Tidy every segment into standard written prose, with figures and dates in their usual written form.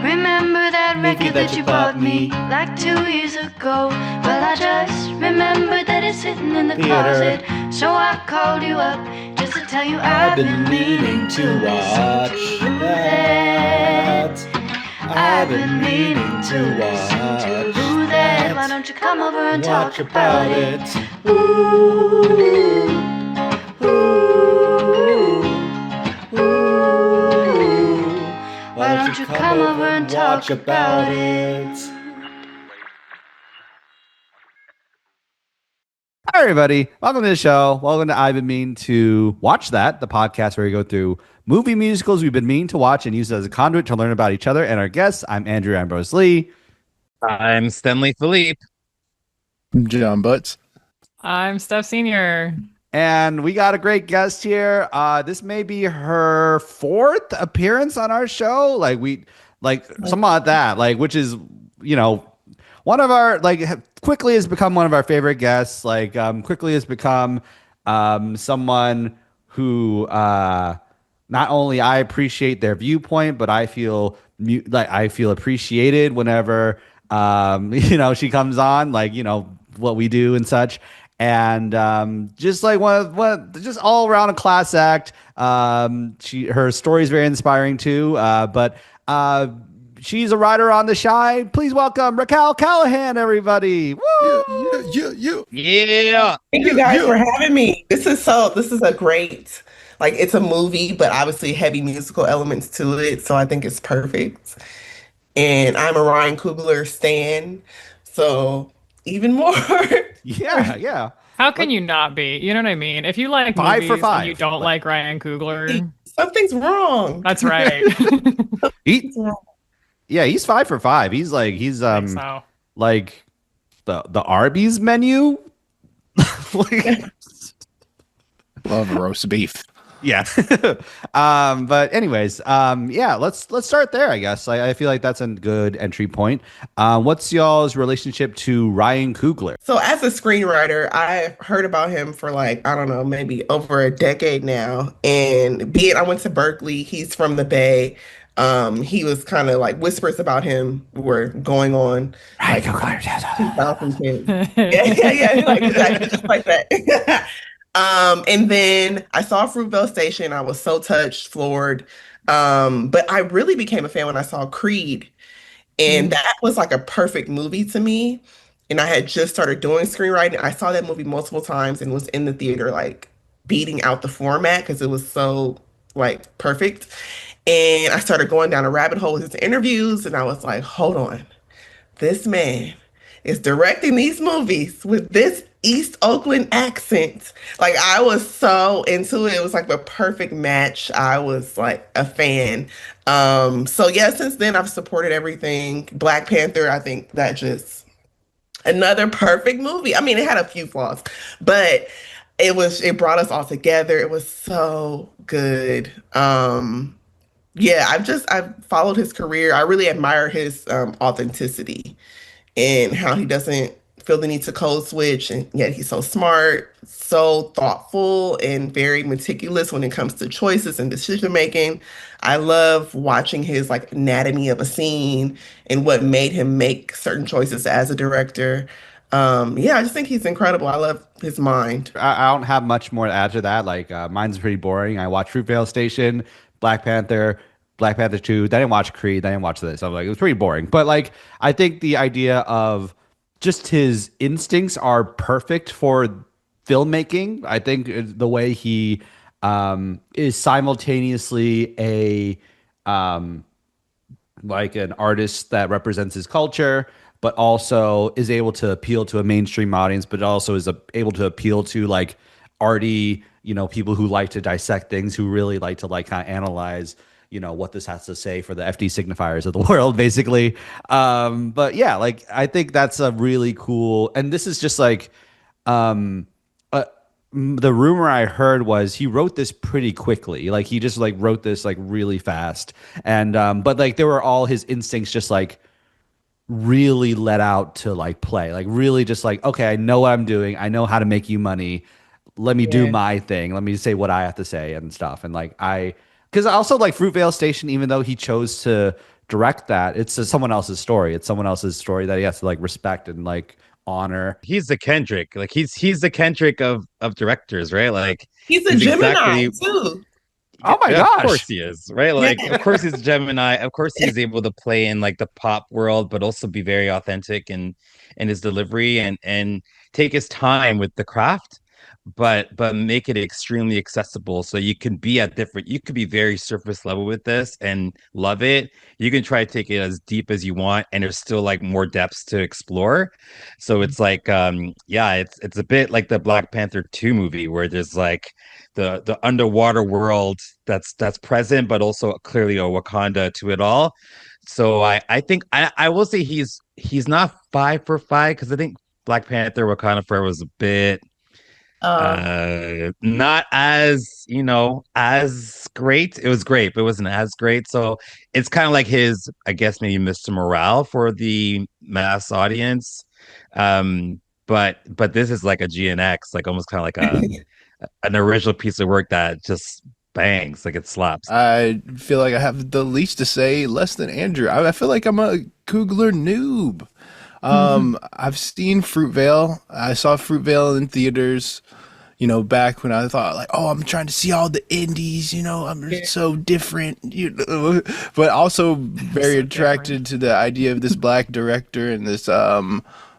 Remember that record that you bought me like 2 years ago? Well, I just remembered that it's sitting in the closet. So I called you up just to tell you I've been meaning to watch that. I've been meaning to watch that. Why don't you come over and talk about it? Ooh, ooh, ooh. Why don't you come over and talk about it? Hi, everybody. Welcome to the show. Welcome to I've Been Meaning to Watch That, the podcast where we go through movie musicals we've been meaning to watch and use it as a conduit to learn about each other and our guests. I'm Andrew Ambrose Lee. I'm Stenley Philippe. John Butts. I'm Steph Senior. And we got a great guest here. This may be her fourth appearance on our show. Something like that. Which is, one of our, quickly has become one of our favorite guests. Quickly has become someone who not only I appreciate their viewpoint, but I feel appreciated whenever she comes on, what we do and such. And just just all around a class act. Her story is very inspiring too. But she's a writer on The Shy. Please welcome Racquel Callahan, everybody. Woo! Yeah. Thank you guys for having me. This is a great, it's a movie, but obviously heavy musical elements to it. So I think it's perfect. And I'm a Ryan Coogler stan. So even more. Yeah. How can you not be? You know what I mean? If you like 5 movies for 5. and you don't like Ryan Coogler, Something's wrong. that's right. He's 5 for 5. He's So. like the Arby's menu. Love roast beef. Yeah. But anyways, let's start there, I guess. I feel like that's a good entry point. What's y'all's relationship to Ryan Coogler? So as a screenwriter, I've heard about him for maybe over a decade now. And I went to Berkeley. He's from the Bay. He was kind of whispers about him were going on. Ryan Coogler. 2010. Yeah, exactly, just like that. And then I saw Fruitvale Station. I was so touched, floored. But I really became a fan when I saw Creed. And that was a perfect movie to me. And I had just started doing screenwriting. I saw that movie multiple times and was in the theater, beating out the format because it was so, perfect. And I started going down a rabbit hole with his interviews. And I was like, hold on. This man is directing these movies with this East Oakland accent. I was so into it. It was the perfect match. I was a fan. Since then I've supported everything. Black Panther, I think that just another perfect movie. I mean, it had a few flaws, but it brought us all together. It was so good. I've followed his career. I really admire his authenticity and how he doesn't feel the need to code switch, and yet he's so smart, so thoughtful, and very meticulous when it comes to choices and decision making. I love watching his anatomy of a scene and what made him make certain choices as a director. I just think he's incredible. I love his mind. I don't have much more to add to that. Mine's pretty boring. I watched Fruitvale Station, Black Panther 2. I didn't watch Creed. I didn't watch this. I was it was pretty boring. But I think the idea of just his instincts are perfect for filmmaking. I think the way he is simultaneously an artist that represents his culture, but also is able to appeal to a mainstream audience, but also is able to appeal to arty, people who like to dissect things, who really like to kind of analyze what this has to say for the FD signifiers of the world, basically. I think that's a really cool, and this is just the rumor I heard was he wrote this pretty quickly. He just wrote this really fast. And, but there were all his instincts just really let out to play, really just okay, I know what I'm doing. I know how to make you money. Let me do my thing. Let me say what I have to say and stuff. And because also like Fruitvale Station, even though he chose to direct that, it's someone else's story. It's someone else's story that he has to like respect and like honor. He's the Kendrick. Like he's the Kendrick of directors, right? Like He's a he's Gemini too. Oh my yeah, gosh. of course he is, right? Like, of course he's a Gemini. Of course he's able to play in like the pop world, but also be very authentic in his delivery and take his time with the craft, but make it extremely accessible. So you can be you could be very surface level with this and love it. You can try to take it as deep as you want, and there's still like more depths to explore. So it's like, yeah, it's a bit like the Black Panther 2 movie where there's like the underwater world that's present, but also clearly a Wakanda to it all. So I think I will say he's not 5 for 5 because I think Black Panther Wakanda Forever was a bit not as as great. It was great, but it wasn't as great. So it's kind of like his, I guess, maybe Mr. Morale for the mass audience. But this is like a GNX, like almost kind of like an original piece of work that just bangs, like it slaps. I feel like I have the least to say, less than Andrew. I feel like I'm a Coogler noob. I've seen Fruitvale. I saw Fruitvale in theaters, back when I thought like, oh, I'm trying to see all the indies, I'm so different, but also very attracted to the idea of this black director and this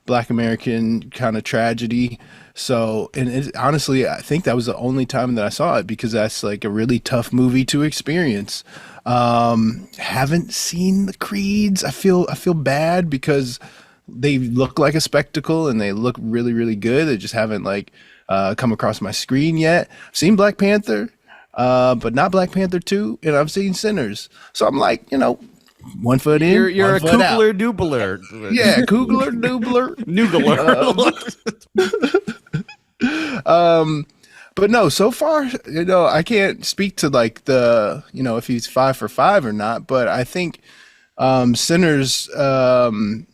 Black American kind of tragedy. So, and honestly, I think that was the only time that I saw it because that's like a really tough movie to experience. Haven't seen the Creeds. I feel bad because they look like a spectacle and they look really, really good. They just haven't like come across my screen yet. I've seen Black Panther, but not Black Panther 2, and I've seen Sinners. So I'm like, 1 foot in, You're a one foot out. Coogler doobler. Yeah, Coogler, doobler. Noogler. But no, so far, I can't speak to like the, if he's 5 for 5 or not, but I think Sinners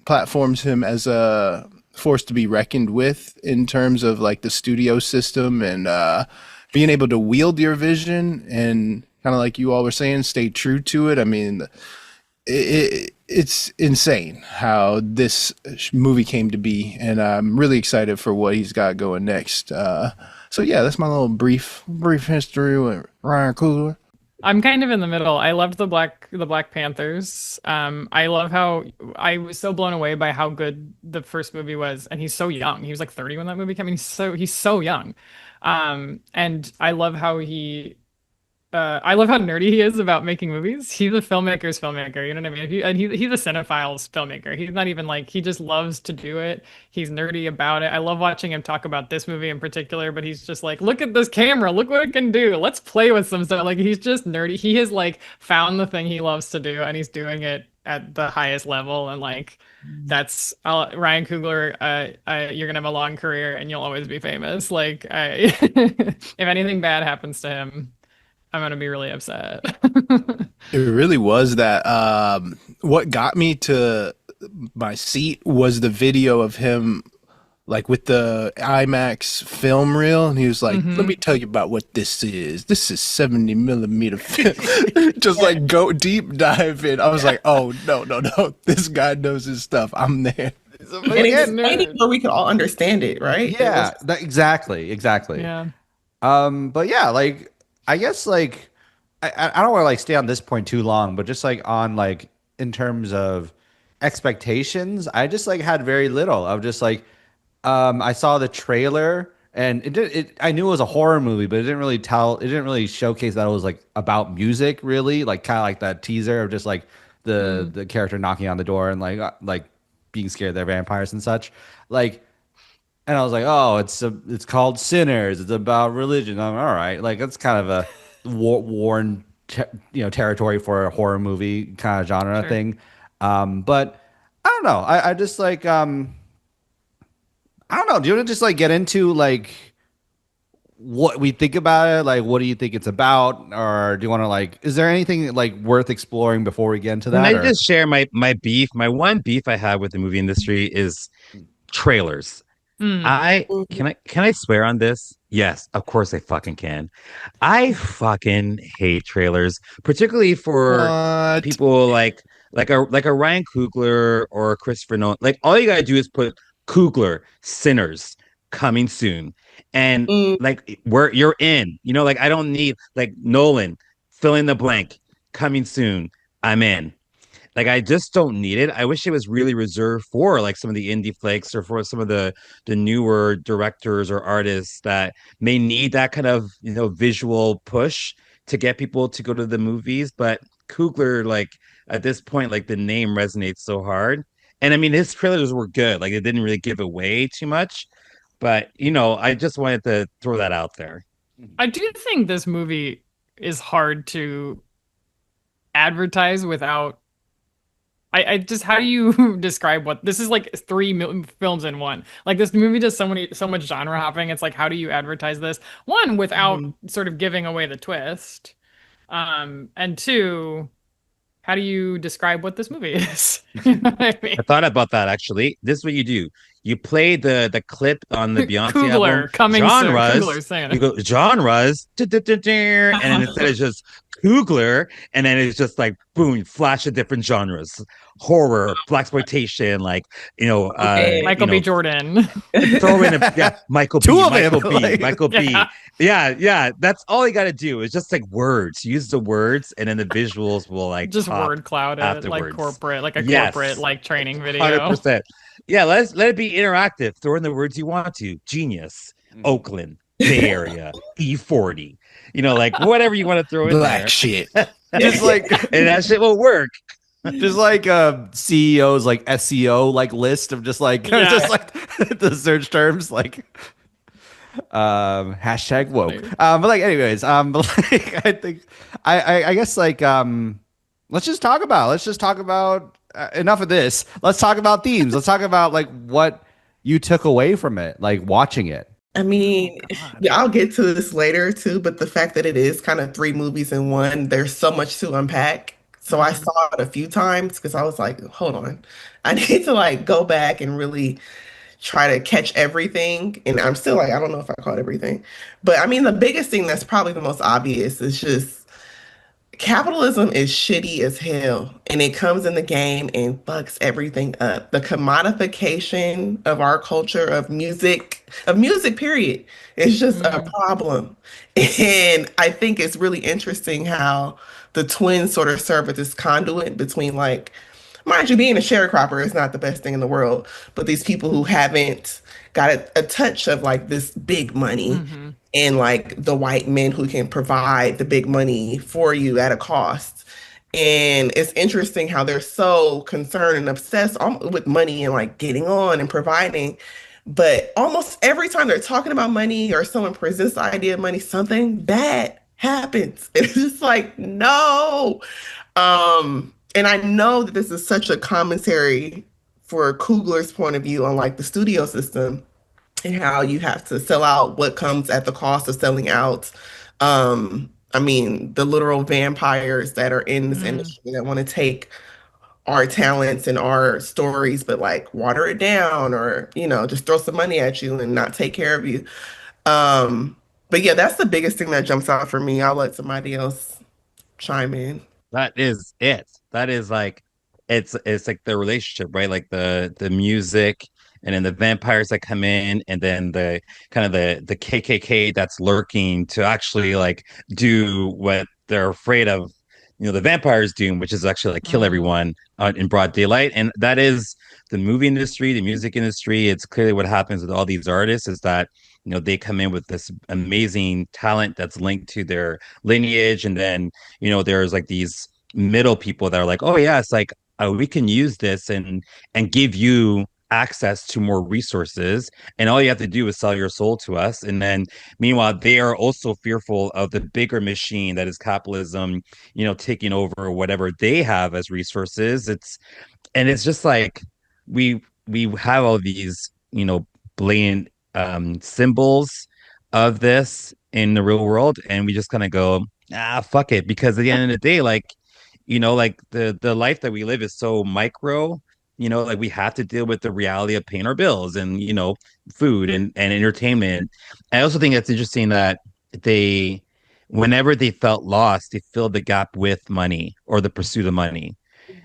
platforms him as a force to be reckoned with in terms of like the studio system and being able to wield your vision and kind of like you all were saying, stay true to it. I mean, it's insane how this movie came to be, and I'm really excited for what he's got going next. So yeah, that's my little brief history with Ryan Coogler. I'm kind of in the middle. I loved the Black Panthers. I love how I was so blown away by how good the first movie was, and he's so young. He was like 30 when that movie came. He's so young, and I love how I love how nerdy he is about making movies. He's a filmmaker's filmmaker, you know what I mean? He's a cinephile's filmmaker. He's not even like, he just loves to do it. He's nerdy about it. I love watching him talk about this movie in particular, but he's just like, look at this camera, look what it can do. Let's play with some stuff. Like, he's just nerdy. He has like found the thing he loves to do, and he's doing it at the highest level. And like, that's Ryan Coogler. You're gonna have a long career, and you'll always be famous. Like, if anything bad happens to him, I'm gonna be really upset. It really was that. What got me to my seat was the video of him, like with the IMAX film reel, and he was like, "Let me tell you about what this is. This is 70 millimeter film." Just like go deep dive in. I was like, "Oh no, this guy knows his stuff. I'm there." And it's where we could all understand it, right? Yeah, exactly. Yeah. But yeah, like, I guess like I don't want to like stay on this point too long, but just like on like in terms of expectations, I just like had very little. I was just like, I saw the trailer and I knew it was a horror movie, but it didn't really showcase that it was like about music, really, like kind of like that teaser of just like the character knocking on the door and like being scared they're vampires and such, like. And I was like, oh, it's called Sinners. It's about religion. I'm all right. Like, that's kind of a worn territory for a horror movie kind of genre thing. But I don't know. I just like I don't know. Do you want to just like get into like what we think about it? Like, what do you think it's about? Or do you want to like? Is there anything like worth exploring before we get into that? Can I just share my beef? My one beef I have with the movie industry is trailers. Can I swear on this? Yes, of course I fucking can. I fucking hate trailers, particularly for What? people like a Ryan Coogler or a Christopher Nolan. Like all you gotta do is put Coogler, Sinners, coming soon. And Mm, like where you're in. Like I don't need like Nolan, fill in the blank, coming soon. I'm in. Like I just don't need it. I wish it was really reserved for like some of the indie flicks or for some of the newer directors or artists that may need that kind of visual push to get people to go to the movies. But Coogler, like at this point, like the name resonates so hard. And I mean his trailers were good. Like it didn't really give away too much. But I just wanted to throw that out there. I do think this movie is hard to advertise without. I just, how do you describe what this is? Like three films in one. Like this movie does so much genre hopping. It's like, how do you advertise this? One, without sort of giving away the twist. And two, how do you describe what this movie is? You know what I mean? I thought about that actually. This is what you do. You play the clip on the Beyonce Coogler album. coming soon. Genres. Coogler saying You it. go genres, and then instead it's just Coogler, and then it's just like boom, flash of different genres: horror, blaxploitation, like Okay. Michael B. Jordan. throw in Michael Two B, of them, Michael B, like- Michael B. Yeah. Yeah. That's all you got to do. It's just like words. Use the words, and then the visuals will like Just pop word clouded, like afterwards. corporate, like a Yes. corporate like training video. 100%. Yeah, let it be interactive. Throw in the words you want to. Genius, Oakland, Bay Area, E40. Like whatever you want to throw in Black there. shit. Just like And that shit will work. just like CEO's like SEO like list of just like Yeah. just like the search terms like hashtag woke. But like anyways, like I think I guess like let's just talk about enough of this. Let's talk about themes. Let's talk about like what you took away from it, like watching it. I mean, yeah, I'll get to this later too, but the fact that it is kind of three movies in one, there's so much to unpack. So I saw it a few times because I was like, hold on, I need to like go back and really try to catch everything. And I'm still like, I don't know if I caught everything. But I mean, the biggest thing that's probably the most obvious is just capitalism is shitty as hell, and it comes in the game and fucks everything up. The commodification of our culture of music, period, is just a problem. And I think it's really interesting how the twins sort of serve as this conduit between like, mind you, being a sharecropper is not the best thing in the world, but these people who haven't got a touch of like this big money and like the white men who can provide the big money for you at a cost. And it's interesting how they're so concerned and obsessed with money and like getting on and providing. But almost every time they're talking about money or someone presents the idea of money, something bad happens. It's just like, no. And I know that this is such a commentary for Coogler's point of view on like the studio system and how you have to sell out what comes at the cost of selling out. I mean, the literal vampires that are in this industry that want to take our talents and our stories, but like water it down or, just throw some money at you and not take care of you. But yeah, that's the biggest thing that jumps out for me. I'll let somebody else chime in. That is it. That is like it's like the relationship, right? Like the music and then the vampires that come in and then the kind of the KKK that's lurking to actually like do what they're afraid of, the vampires doing, which is actually like kill everyone in broad daylight. And that is the movie industry, the music industry. It's clearly what happens with all these artists is that they come in with this amazing talent that's linked to their lineage, and then there's like these middle people that are like, oh yeah, it's like we can use this and give you access to more resources, and all you have to do is sell your soul to us. And then meanwhile they are also fearful of the bigger machine that is capitalism, taking over whatever they have as resources. It's just like we have all these blatant symbols of this in the real world, and we just kind of go, fuck it, because at the end of the day, like like the life that we live is so micro. like we have to deal with the reality of paying our bills and, food and entertainment. I also think it's interesting that they, whenever they felt lost, they filled the gap with money or the pursuit of money,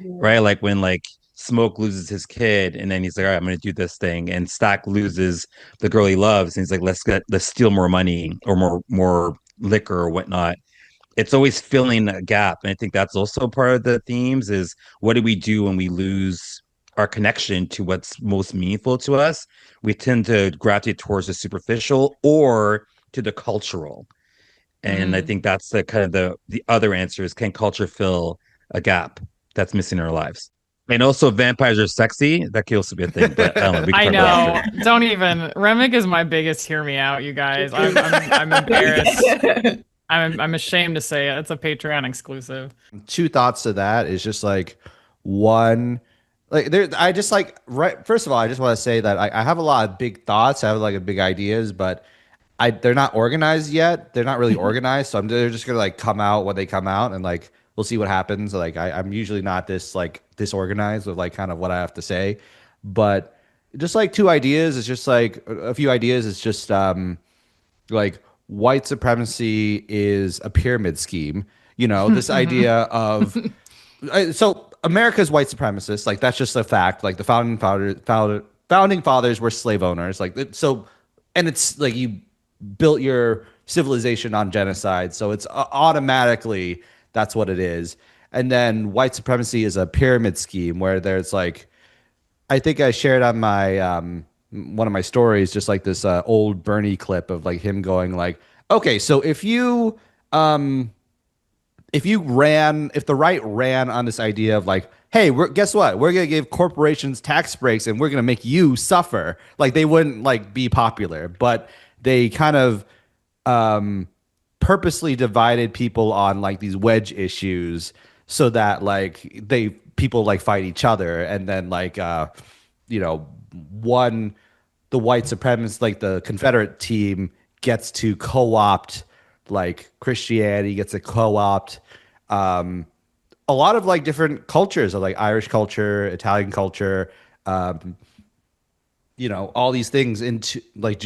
right? Like when like Smoke loses his kid and then he's like, all right, I'm gonna do this thing. And Stack loses the girl he loves, and he's like, let's steal more money or more liquor or whatnot. It's always filling a gap. And I think that's also part of the themes is what do we do when we lose our connection to what's most meaningful to us? We tend to gravitate towards the superficial or to the cultural. And I think that's the kind of the other answer is, can culture fill a gap that's missing in our lives? And also vampires are sexy. That could also be a thing, but I don't know. We can I talk about that know. after. Don't even. Remick is my biggest hear me out, you guys. I'm embarrassed. I'm ashamed to say it. It's a Patreon exclusive. Two thoughts to that is just like one, like there. I just like right. First of all, I just want to say that I have a lot of big thoughts. I have like big ideas, but they're not organized yet. They're not really organized, so they're just gonna like come out when they come out, and like we'll see what happens. Like I'm usually not this like disorganized with like kind of what I have to say, but just like two ideas. It's just like a few ideas. It's just like white supremacy is a pyramid scheme. This idea of so America's white supremacist. Like that's just a fact. Like the founding fathers were slave owners. Like so, and it's like you built your civilization on genocide, so it's automatically that's what it is. And then white supremacy is a pyramid scheme where there's like, I think I shared on my one of my stories just like this old Bernie clip of like him going like, okay, so if the right ran on this idea of like, hey, guess what? We're gonna give corporations tax breaks and we're gonna make you suffer. Like they wouldn't like be popular, but they kind of purposely divided people on like these wedge issues so that like people like fight each other, and then like one the white supremacist, like the Confederate team, gets to co-opt like Christianity, gets to co-opt a lot of like different cultures of like Irish culture, Italian culture, all these things into like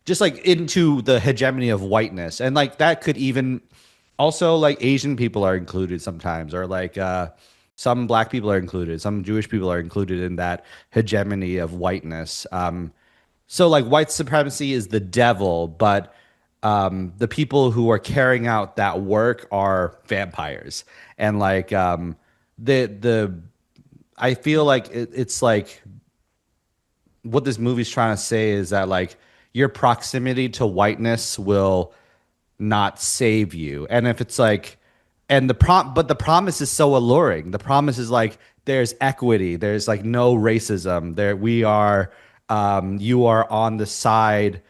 just like into the hegemony of whiteness. And like that could even also like Asian people are included sometimes, or like some black people are included, some Jewish people are included in that hegemony of whiteness. So like white supremacy is the devil, but the people who are carrying out that work are vampires. And like the I feel like it's like what this movie's trying to say is that like your proximity to whiteness will not save you. And if it's like, and but the promise is so alluring. The promise is like there's equity, there's like no racism. You are on the side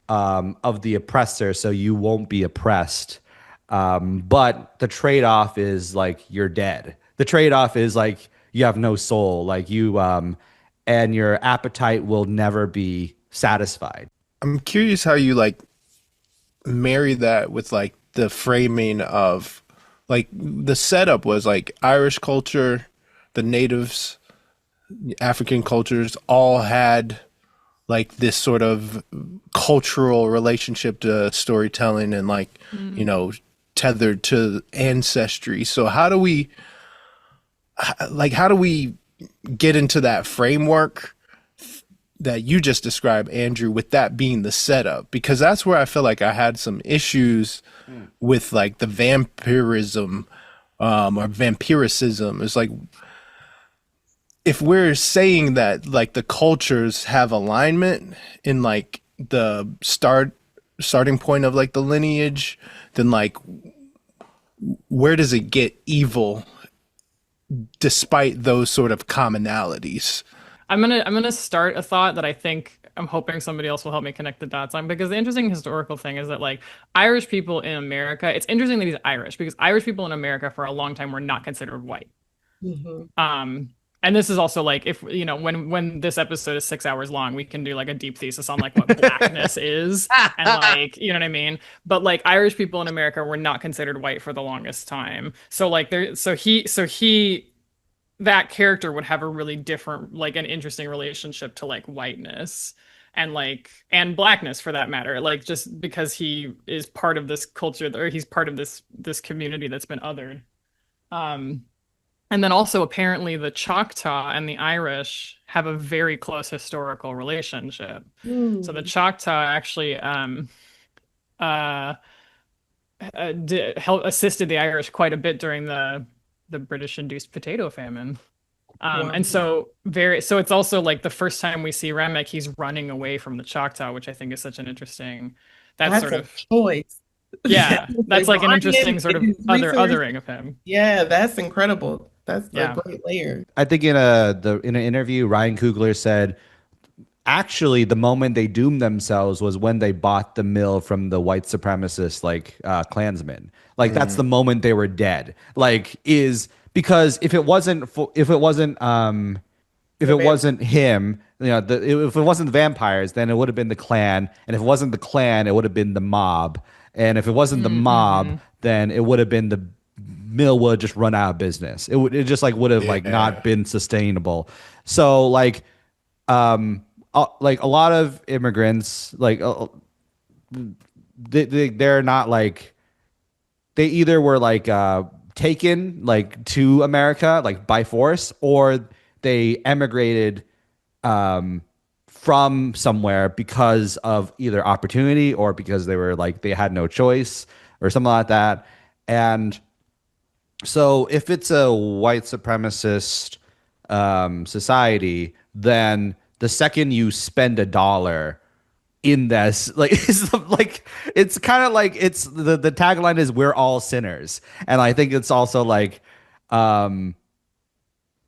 of the oppressor, so you won't be oppressed. But the trade-off is like you're dead. The trade-off is like you have no soul, like you and your appetite will never be satisfied. I'm curious how you like marry that with like the framing of like the setup was like Irish culture, the natives, African cultures all had like this sort of cultural relationship to storytelling and like, tethered to ancestry. So how do we get into that framework that you just described, Andrew, with that being the setup? Because that's where I feel like I had some issues with like the vampirism or vampiricism. It's like, if we're saying that like the cultures have alignment in like the starting point of like the lineage, then like where does it get evil despite those sort of commonalities? I'm gonna start a thought that I'm hoping somebody else will help me connect the dots on, because the interesting historical thing is that like Irish people in America, it's interesting that he's Irish because Irish people in America for a long time were not considered white. And this is also like, if when this episode is 6 hours long, we can do like a deep thesis on like what blackness is and like, you know what I mean? But like Irish people in America were not considered white for the longest time. So like that character would have a really different, like an interesting relationship to like whiteness and blackness for that matter, like just because he is part of this culture, or he's part of this community that's been othered. Um, and then also apparently the Choctaw and the Irish have a very close historical relationship. So the Choctaw actually uh, assisted the Irish quite a bit during the British-induced potato famine. Wow. And so it's also like the first time we see Remick, he's running away from the Choctaw, which I think is such an interesting, That's sort a of choice. yeah, that's like an Ryan interesting sort of and his research. othering of him. Yeah, that's incredible. That's Yeah. a great layer. I think in an interview, Ryan Coogler said actually the moment they doomed themselves was when they bought the mill from the white supremacist like Klansmen. Like that's the moment they were dead. Like is because if it wasn't him, you know, if it wasn't the vampires, then it would have been the clan, and if it wasn't the clan, it would have been the mob, and if it wasn't the mob, then it would have been the mill would just run out of business. It just like would have like not been sustainable. So like a lot of immigrants like they're not like they either were like taken like to America like by force, or they emigrated from somewhere because of either opportunity or because they were like they had no choice or something like that. And so if it's a white supremacist society, then the second you spend $1 in this, like it's kind of like it's the tagline is we're all sinners. And I think it's also like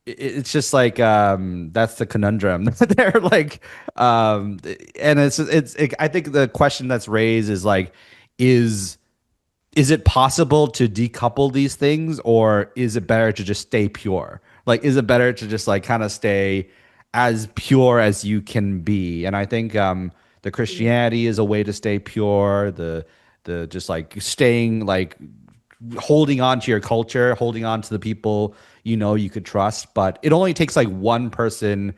it's just like that's the conundrum they're like and I think the question that's raised is like is it possible to decouple these things, or is it better to just stay pure? Like, is it better to just like kind of stay as pure as you can be? And I think the Christianity is a way to stay pure. The just like staying like holding on to your culture, holding on to the people you know you could trust. But it only takes like one person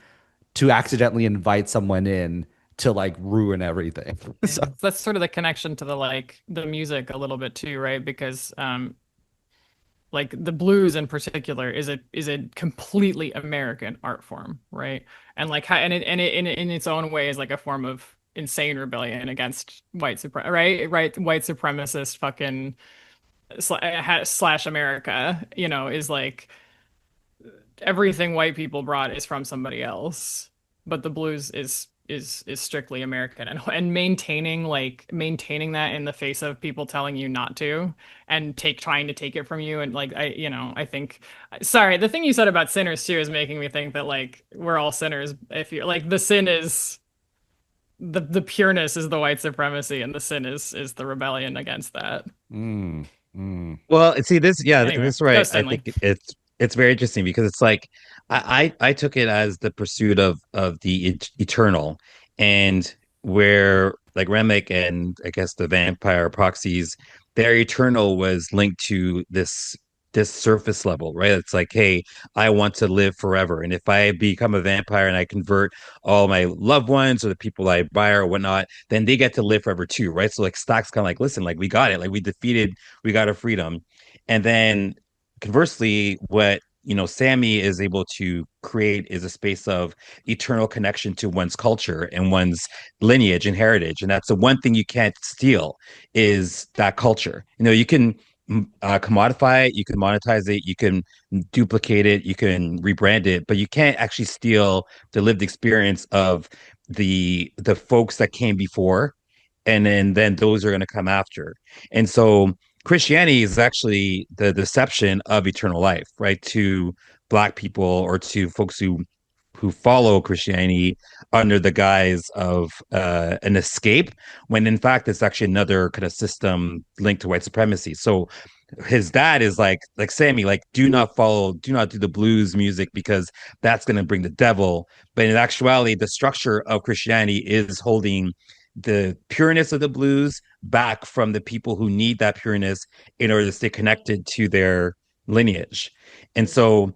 to accidentally invite someone in to like ruin everything. So That's sort of the connection to the music a little bit too, right? Because like the blues in particular is a completely American art form, right? And like and it in its own way is like a form of insane rebellion against right white supremacist fucking slash America, you know, is like everything white people brought is from somebody else, but the blues is strictly American, and maintaining that in the face of people telling you not to and trying to take it from you. And like I think, sorry, the thing you said about sinners too is making me think that like we're all sinners. If you're like the sin is the pureness is the white supremacy, and the sin is the rebellion against that. Well, see this, yeah, Anyway, this go right. I Stenley. think it's very interesting because it's like I took it as the pursuit of the eternal, and where like Remick and I guess the vampire proxies, their eternal was linked to this surface level, right? It's like, hey, I want to live forever, and if I become a vampire and I convert all my loved ones or the people I admire or whatnot, then they get to live forever too, right? So like Stock's kind of like, listen, like we got it, like we got our freedom. And then conversely, what Sammy is able to create is a space of eternal connection to one's culture and one's lineage and heritage. And that's the one thing you can't steal is that culture. You can commodify it, you can monetize it, you can duplicate it, you can rebrand it, but you can't actually steal the lived experience of the folks that came before, and then those are going to come after. And so Christianity is actually the deception of eternal life, right? To Black people or to folks who follow Christianity under the guise of an escape, when in fact it's actually another kind of system linked to white supremacy. So his dad is like Sammy, like do not do the blues music because that's going to bring the devil. But in actuality, the structure of Christianity is holding the pureness of the blues back from the people who need that pureness in order to stay connected to their lineage. And so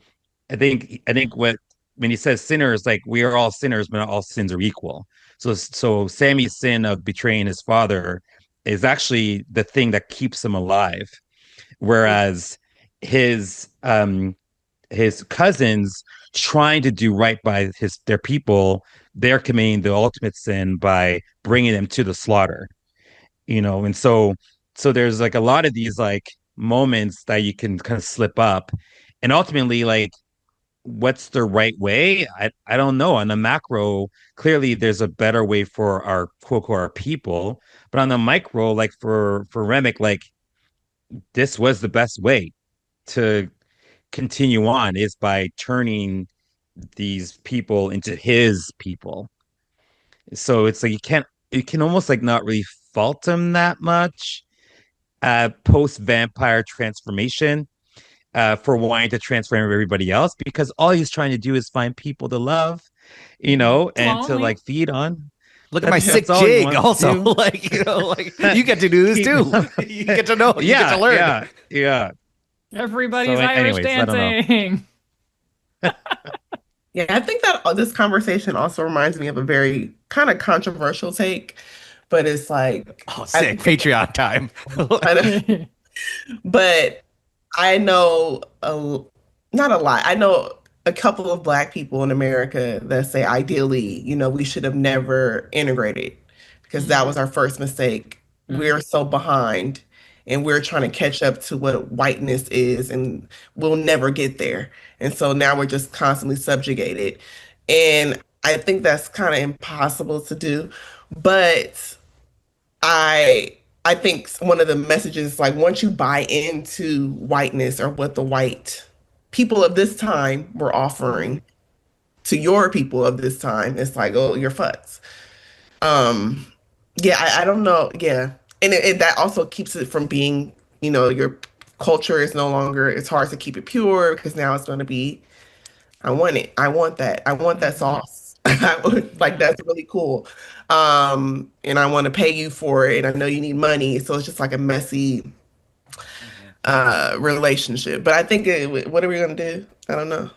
I think when he says sinners, like we are all sinners, but not all sins are equal. So Sammy's sin of betraying his father is actually the thing that keeps him alive, whereas his his cousins trying to do right by their people, they're committing the ultimate sin by bringing them to the slaughter. And so there's like a lot of these like moments that you can kind of slip up, and ultimately like what's the right way? I don't know. On the macro, clearly there's a better way for our quote unquote our people, but on the micro, like for Remick, like this was the best way to continue on is by turning these people into his people. So it's like you can almost like not really fault him that much post vampire transformation for wanting to transform everybody else, because all he's trying to do is find people to love, and to like feed on. Look at my sick jig also. Like, you get to do this too. You get to know. You get to learn. Yeah. Everybody's Irish dancing. Yeah, I think that this conversation also reminds me of a very kind of controversial take, but it's like, sick Patreon time. But I know not a lot. I know a couple of Black people in America that say ideally, we should have never integrated because that was our first mistake. We're so behind and we're trying to catch up to what whiteness is, and we'll never get there. And so now we're just constantly subjugated. And I think that's kind of impossible to do. But I think one of the messages, like once you buy into whiteness or what the white people of this time were offering to your people of this time, it's like, oh, you're fucks. Yeah, I don't know. Yeah. And that also keeps it from being, your culture is no longer, it's hard to keep it pure because now it's going to be, I want it. I want that. I want that sauce. Like, that's really cool. And I want to pay you for it. I know you need money. So it's just like a messy relationship. But I think, what are we going to do? I don't know.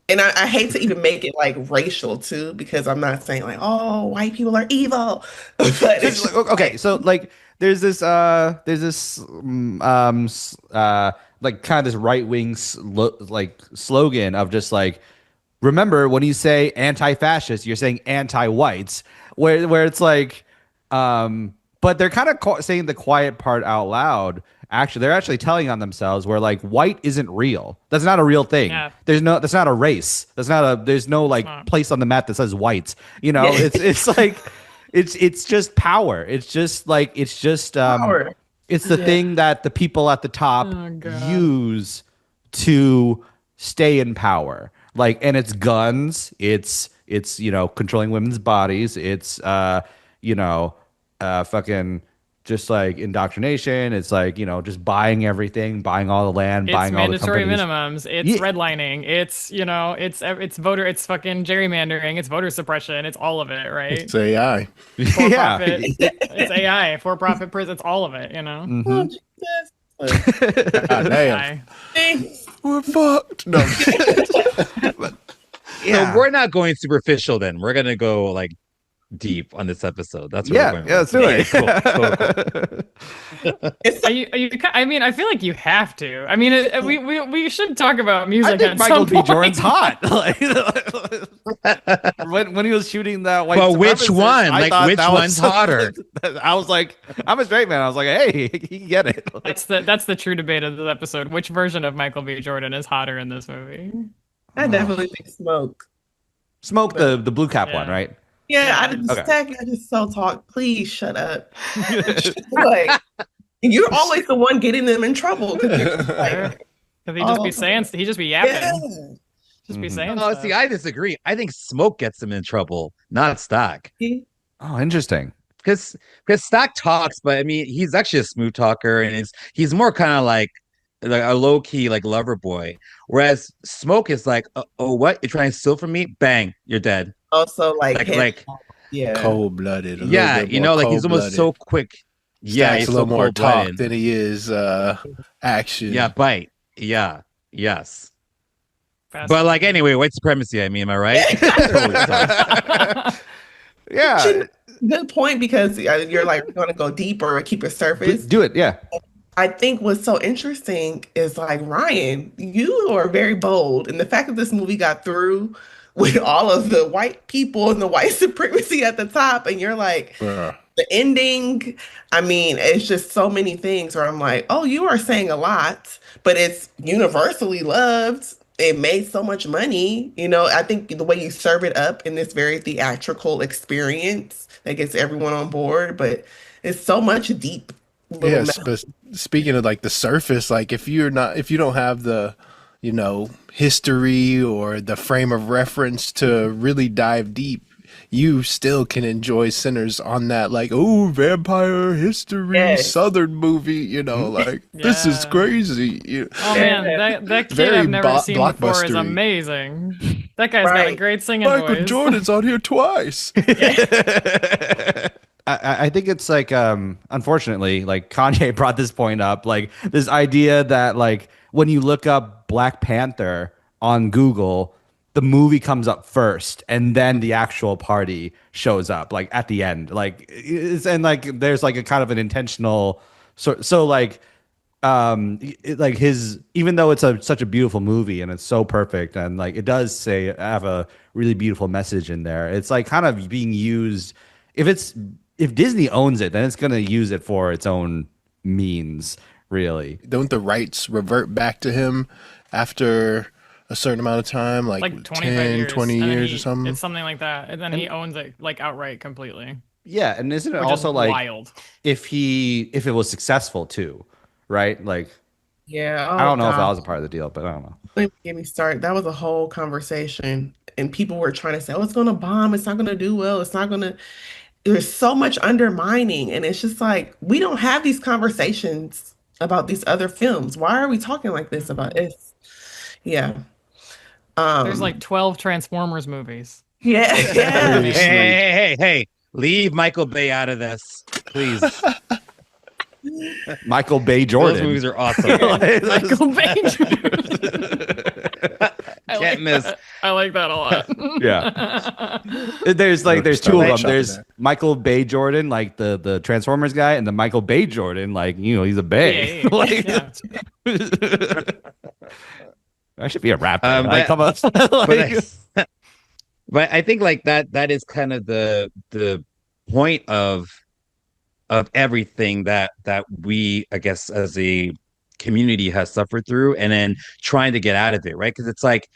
And I hate to even make it like racial too, because I'm not saying like, oh, white people are evil. But it's just, okay, so like there's this like kind of this right-wing like slogan of just like, remember when you say anti-fascist, you're saying anti-whites, where it's like, but they're kind of saying the quiet part out loud. Actually, they're actually telling on themselves where like white isn't real. That's not a real thing. Yeah. That's not a race. There's no like place on the map that says whites. It's like it's just power. It's just power. It's the thing that the people at the top use to stay in power. Like, and it's guns, it's controlling women's bodies, it's fucking just like indoctrination. It's like, just buying everything, buying all the land, buying all the companies. It's mandatory minimums. It's redlining. It's, it's voter, it's fucking gerrymandering. It's voter suppression. It's all of it, right? It's AI. For-profit. It's AI, for-profit prison. It's all of it, Mm-hmm. God damn. We're fucked. No. So we're not going superficial then. We're going to go like deep on this episode. That's what we're going let's do it. Cool. I mean, I feel like you have to. I mean, we should talk about music. I think Michael B. Jordan's hot. when he was shooting that white. Well, which one? Like, which one's hotter? I was like, I'm a straight man. I was like, hey, he can get it. That's the true debate of this episode. Which version of Michael B. Jordan is hotter in this movie? I definitely think Smoke. Smoke, the blue cap one, right? Yeah, I just so talk. Please shut up. Like, you're always the one getting them in trouble because he just be yapping. Yeah. Just be saying. Oh, see, I disagree. I think Smoke gets him in trouble, not Stock. Oh, interesting. Because Stock talks, but I mean, he's actually a smooth talker, and he's more kind of like a low key like lover boy. Whereas Smoke is like, oh, what? You're trying to steal from me? Bang, you're dead. Also, like cold blooded. Yeah, like he's almost so quick. Yeah, he's a little more talk than he is action. Yeah, bite. Yeah, yes. But like anyway, white supremacy. I mean, am I right? Totally sorry. Yeah, Good point, because you're like going to go deeper and keep it surface. do it. Yeah, I think what's so interesting is like, Ryan, you are very bold. And the fact that this movie got through with all of the white people and the white supremacy at the top, and you're like, Bruh. the ending, I mean, it's just so many things where I'm like, oh, you are saying a lot, but it's universally loved. It made so much money. You know, I think the way you serve it up in this very theatrical experience that gets everyone on board, but it's so much deep little Yes, but speaking of like the surface, like if you don't have the, history or the frame of reference to really dive deep, you still can enjoy Sinners on that, like, oh, vampire history, Yes. Southern movie, like this is Yeah. crazy. Oh man, that kid Very I've never seen before is blockbustery. amazing. That guy's got a Right. great singing Michael voice. Jordan's on here twice. I think it's like unfortunately, like Kanye brought this point up, like this idea that like when you look up Black Panther on Google, the movie comes up first and then the actual party shows up like at the end, like and like there's like a kind of an intentional so like like his, even though it's such a beautiful movie and it's so perfect and like it does say have a really beautiful message in there, it's like kind of being used, if Disney owns it, then it's going to use it for its own means, really. Don't the rights revert back to him after a certain amount of time, like 25 10, years, 20 and then years or something? It's something like that, and then he owns it like outright completely. Yeah, and isn't it Which also is like wild. if it was successful too, right? Like Yeah. I don't know if that God. was a part of the deal, but I don't know. Don't get me started. That was a whole conversation, and people were trying to say, "Oh, it's going to bomb. It's not going to do well. It's not going to." There's so much undermining, and it's just like we don't have these conversations about these other films. Why are we talking like this about it? Yeah. There's like 12 Transformers movies. Yeah, yeah. Hey! Leave Michael Bay out of this, please. Michael Bay Jordan. Those movies are awesome. Michael Bay. Can't miss. I like that a lot. Yeah. There's two of them. There's Michael Bay Jordan, like the Transformers guy, and the Michael Bay Jordan, like, he's a Bay. Yeah. I should be a rapper. But- come on. But I think like that is kind of the point of everything that we, I guess, as a community has suffered through, and then trying to get out of it, right? Because it's like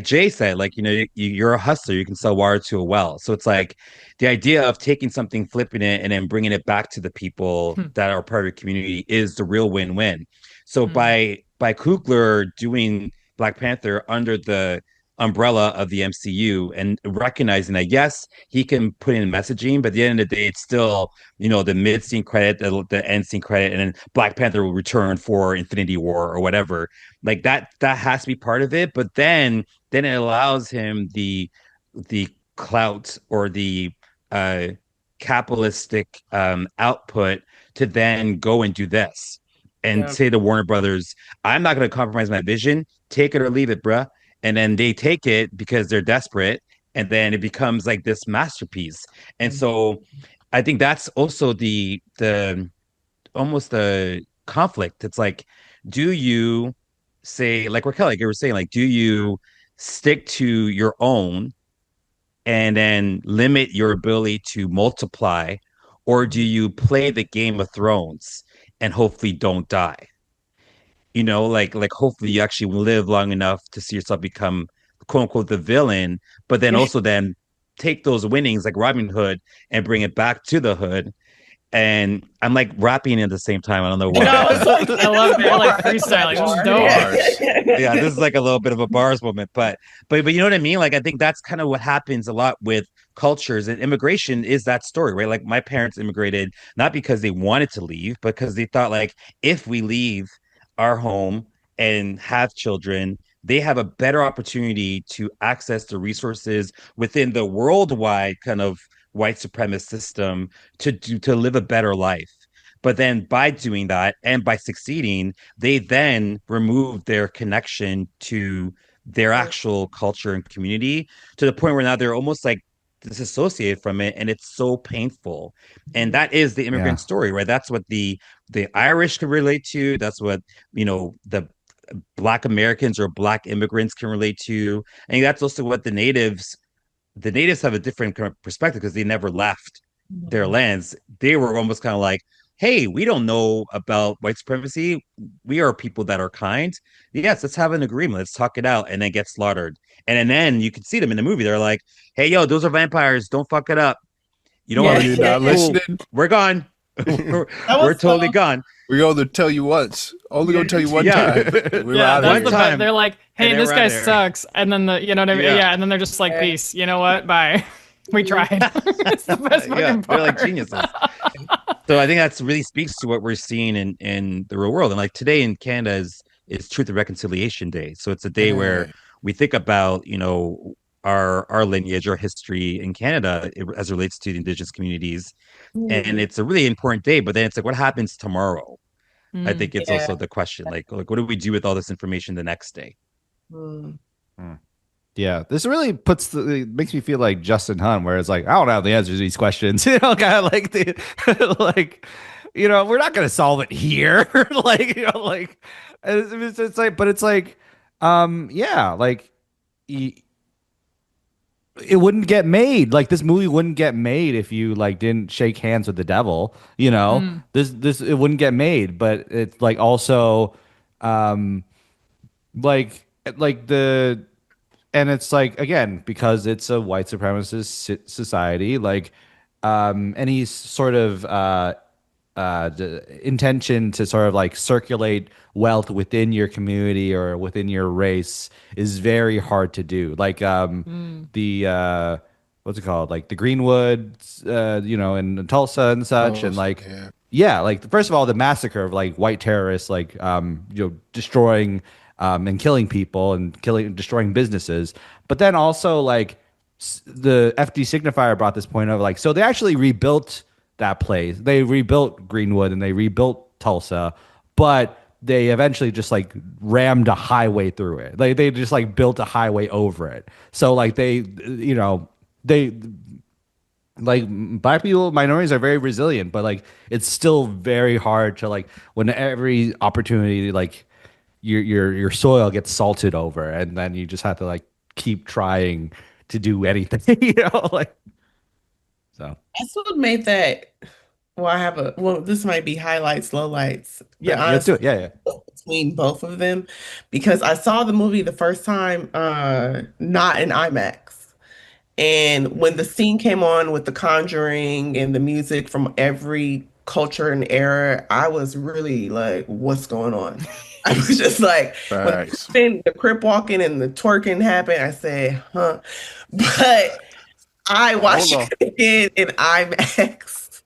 Jay said, like, you're a hustler, you can sell water to a well. So it's like the idea of taking something, flipping it, and then bringing it back to the people that are part of your community is the real win-win. So by Coogler doing Black Panther under the umbrella of the MCU and recognizing that, yes, he can put in messaging, but at the end of the day, it's still, the mid-scene credit, the end scene credit, and then Black Panther will return for Infinity War or whatever. Like that has to be part of it. But then it allows him the clout or the capitalistic output to then go and do this and say to Warner Brothers, I'm not going to compromise my vision. Take it or leave it, bruh. And then they take it because they're desperate, and then it becomes like this masterpiece. And so I think that's also the almost the conflict. It's like, do you say, like Racquel, like you were saying, like, do you stick to your own and then limit your ability to multiply, or do you play the Game of Thrones and hopefully don't die? Like hopefully you actually live long enough to see yourself become quote unquote the villain, but then also then take those winnings like Robin Hood and bring it back to the hood. And I'm like rapping at the same time. I don't know why. I love it. I like freestyling. This is dope. Yeah, this is like a little bit of a bars moment, but you know what I mean? Like I think that's kind of what happens a lot with cultures, and immigration is that story, right? Like my parents immigrated not because they wanted to leave, but because they thought like if we leave our home and have children, they have a better opportunity to access the resources within the worldwide kind of white supremacist system to live a better life. But then by doing that and by succeeding, they then remove their connection to their actual culture and community, to the point where now they're almost like disassociated from it, and it's so painful. And that is the Yeah. immigrant story, right? That's what the Irish can relate to. That's what, the Black Americans or Black immigrants can relate to. I think that's also what the natives have a different kind of perspective because they never left their lands. They were almost kind of like, hey, we don't know about white supremacy. We are people that are kind. Yes, let's have an agreement. Let's talk it out, and then get slaughtered. And then you can see them in the movie. They're like, hey, yo, those are vampires. Don't fuck it up. You know Yeah. what? You're not Cool. listening. We're gone. we're That was totally so- gone. We only tell you once. Only gonna tell you one Yeah. time. We're Yeah, out that's of the here. time. They're like, hey, And this they're guy outta here. sucks, and then you know what I mean? Yeah. Yeah, and then they're just like, peace. You know what? Bye. We tried. It's the best Yeah, fucking part. they're like geniuses. So I think that's really speaks to what we're seeing in the real world. And like today in Canada is Truth and Reconciliation Day. So it's a day where we think about, our lineage, our history in Canada as it relates to the Indigenous communities. And it's a really important day. But then it's like, what happens tomorrow? I Mm. think it's Yeah. also the question. Like what do we do with all this information the next day? Mm. Yeah, this really it makes me feel like Justin Hun, where it's like, I don't have the answers to these questions. Kind of like like, we're not gonna solve it here. Like, like it's like, but it's like, yeah, like it wouldn't get made. Like this movie wouldn't get made if you like didn't shake hands with the devil. This it wouldn't get made. But it's like also, like the. And it's like, again, because it's a white supremacist society, like any sort of intention to sort of like circulate wealth within your community or within your race is very hard to do. Like the what's it called, like the Greenwood, in Tulsa and such, and like like first of all, the massacre of like white terrorists, like destroying and killing people and destroying businesses. But then also like the FD signifier brought this point of like, so they actually rebuilt that place. They rebuilt Greenwood and they rebuilt Tulsa, but they eventually just like rammed a highway through it. They just like built a highway over it. So like they like Black people, minorities are very resilient, but like it's still very hard to like when every opportunity like your soil gets salted over, and then you just have to like keep trying to do anything, like so. That's what made that. Well, this might be highlights, lowlights. But Yeah, let's do it. honestly, Yeah. between both of them, because I saw the movie the first time, not in IMAX. And when the scene came on with The Conjuring and the music from every culture and era, I was really like, what's going on? I was just like, Facts. when the crip walking and the twerking happened, I said, huh. But I watched Hold it again in IMAX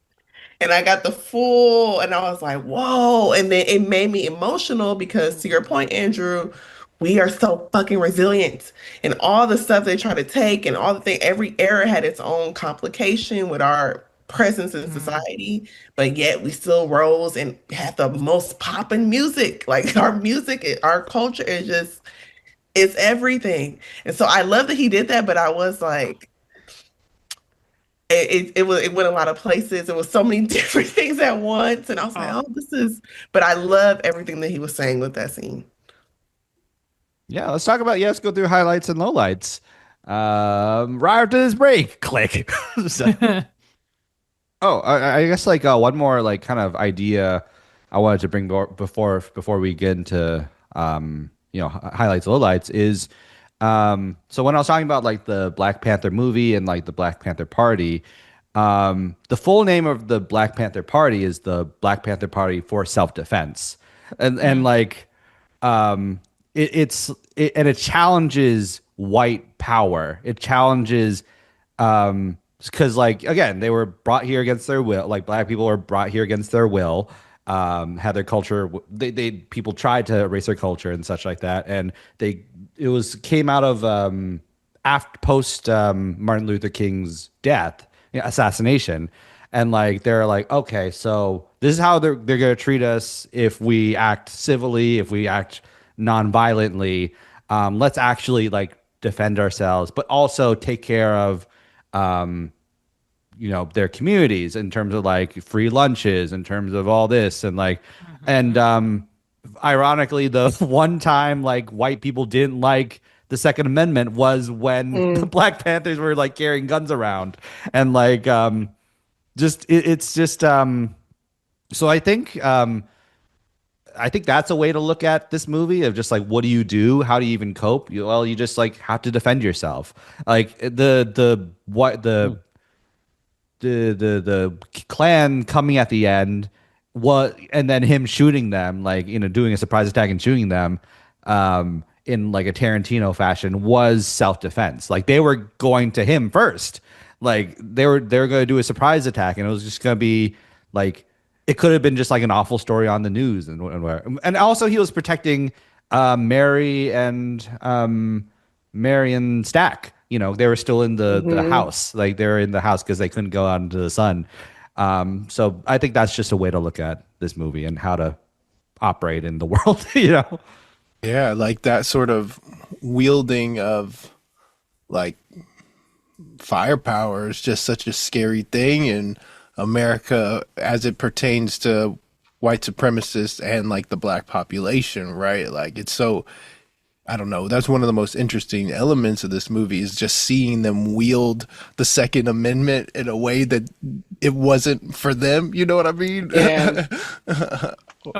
and I got the full, and I was like, whoa. And then it made me emotional because, to your point, Andrew, we are so fucking resilient. And all the stuff they try to take and all the thing, every era had its own complication with our presence in society, but yet we still rose and had the most popping music. Like our music, our culture is just, it's everything. And so I love that he did that, but I was like, it went a lot of places. It was so many different things at once. And I was like, oh, but I love everything that he was saying with that scene. Yeah, let's talk about, let's go through highlights and lowlights. Right after this break, click. So- I guess like one more like kind of idea I wanted to bring before we get into highlights, lowlights is so when I was talking about like the Black Panther movie and like the Black Panther Party, the full name of the Black Panther Party is the Black Panther Party for Self-Defense, and like it challenges white power. It challenges because like again they were brought here against their will. Like Black people were brought here against their will. Had their culture. They people tried to erase their culture and such like that, and came out of after post Martin Luther King's death, assassination, and like they're like, okay, so this is how they're gonna treat us if we act civilly, if we act non-violently. Let's actually like defend ourselves, but also take care of their communities in terms of like free lunches, in terms of all this, and like and ironically, the one time like white people didn't like the Second Amendment was when the Black Panthers were like carrying guns around, and like it's just so I think that's a way to look at this movie of just like, what do you do? How do you even cope? You just like have to defend yourself. Like the clan coming at the end, and then him shooting them, like doing a surprise attack and shooting them in like a Tarantino fashion, was self-defense. Like they were going to him first, like they were going to do a surprise attack, and it was just going to be like, it could have been just like an awful story on the news, and also he was protecting Mary and Stack. They were still in the house. Like they were in the house because they couldn't go out into the sun. So I think that's just a way to look at this movie and how to operate in the world, Yeah, like that sort of wielding of like firepower is just such a scary thing in America as it pertains to white supremacists and like the black population, right? Like it's so, I don't know. That's one of the most interesting elements of this movie, is just seeing them wield the Second Amendment in a way that it wasn't for them. You know what I mean? Yeah.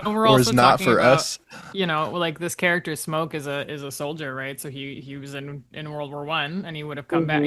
We're or also is not talking for about, us. Like this character Smoke is a soldier, right? So he was in World War One, and he would have come back.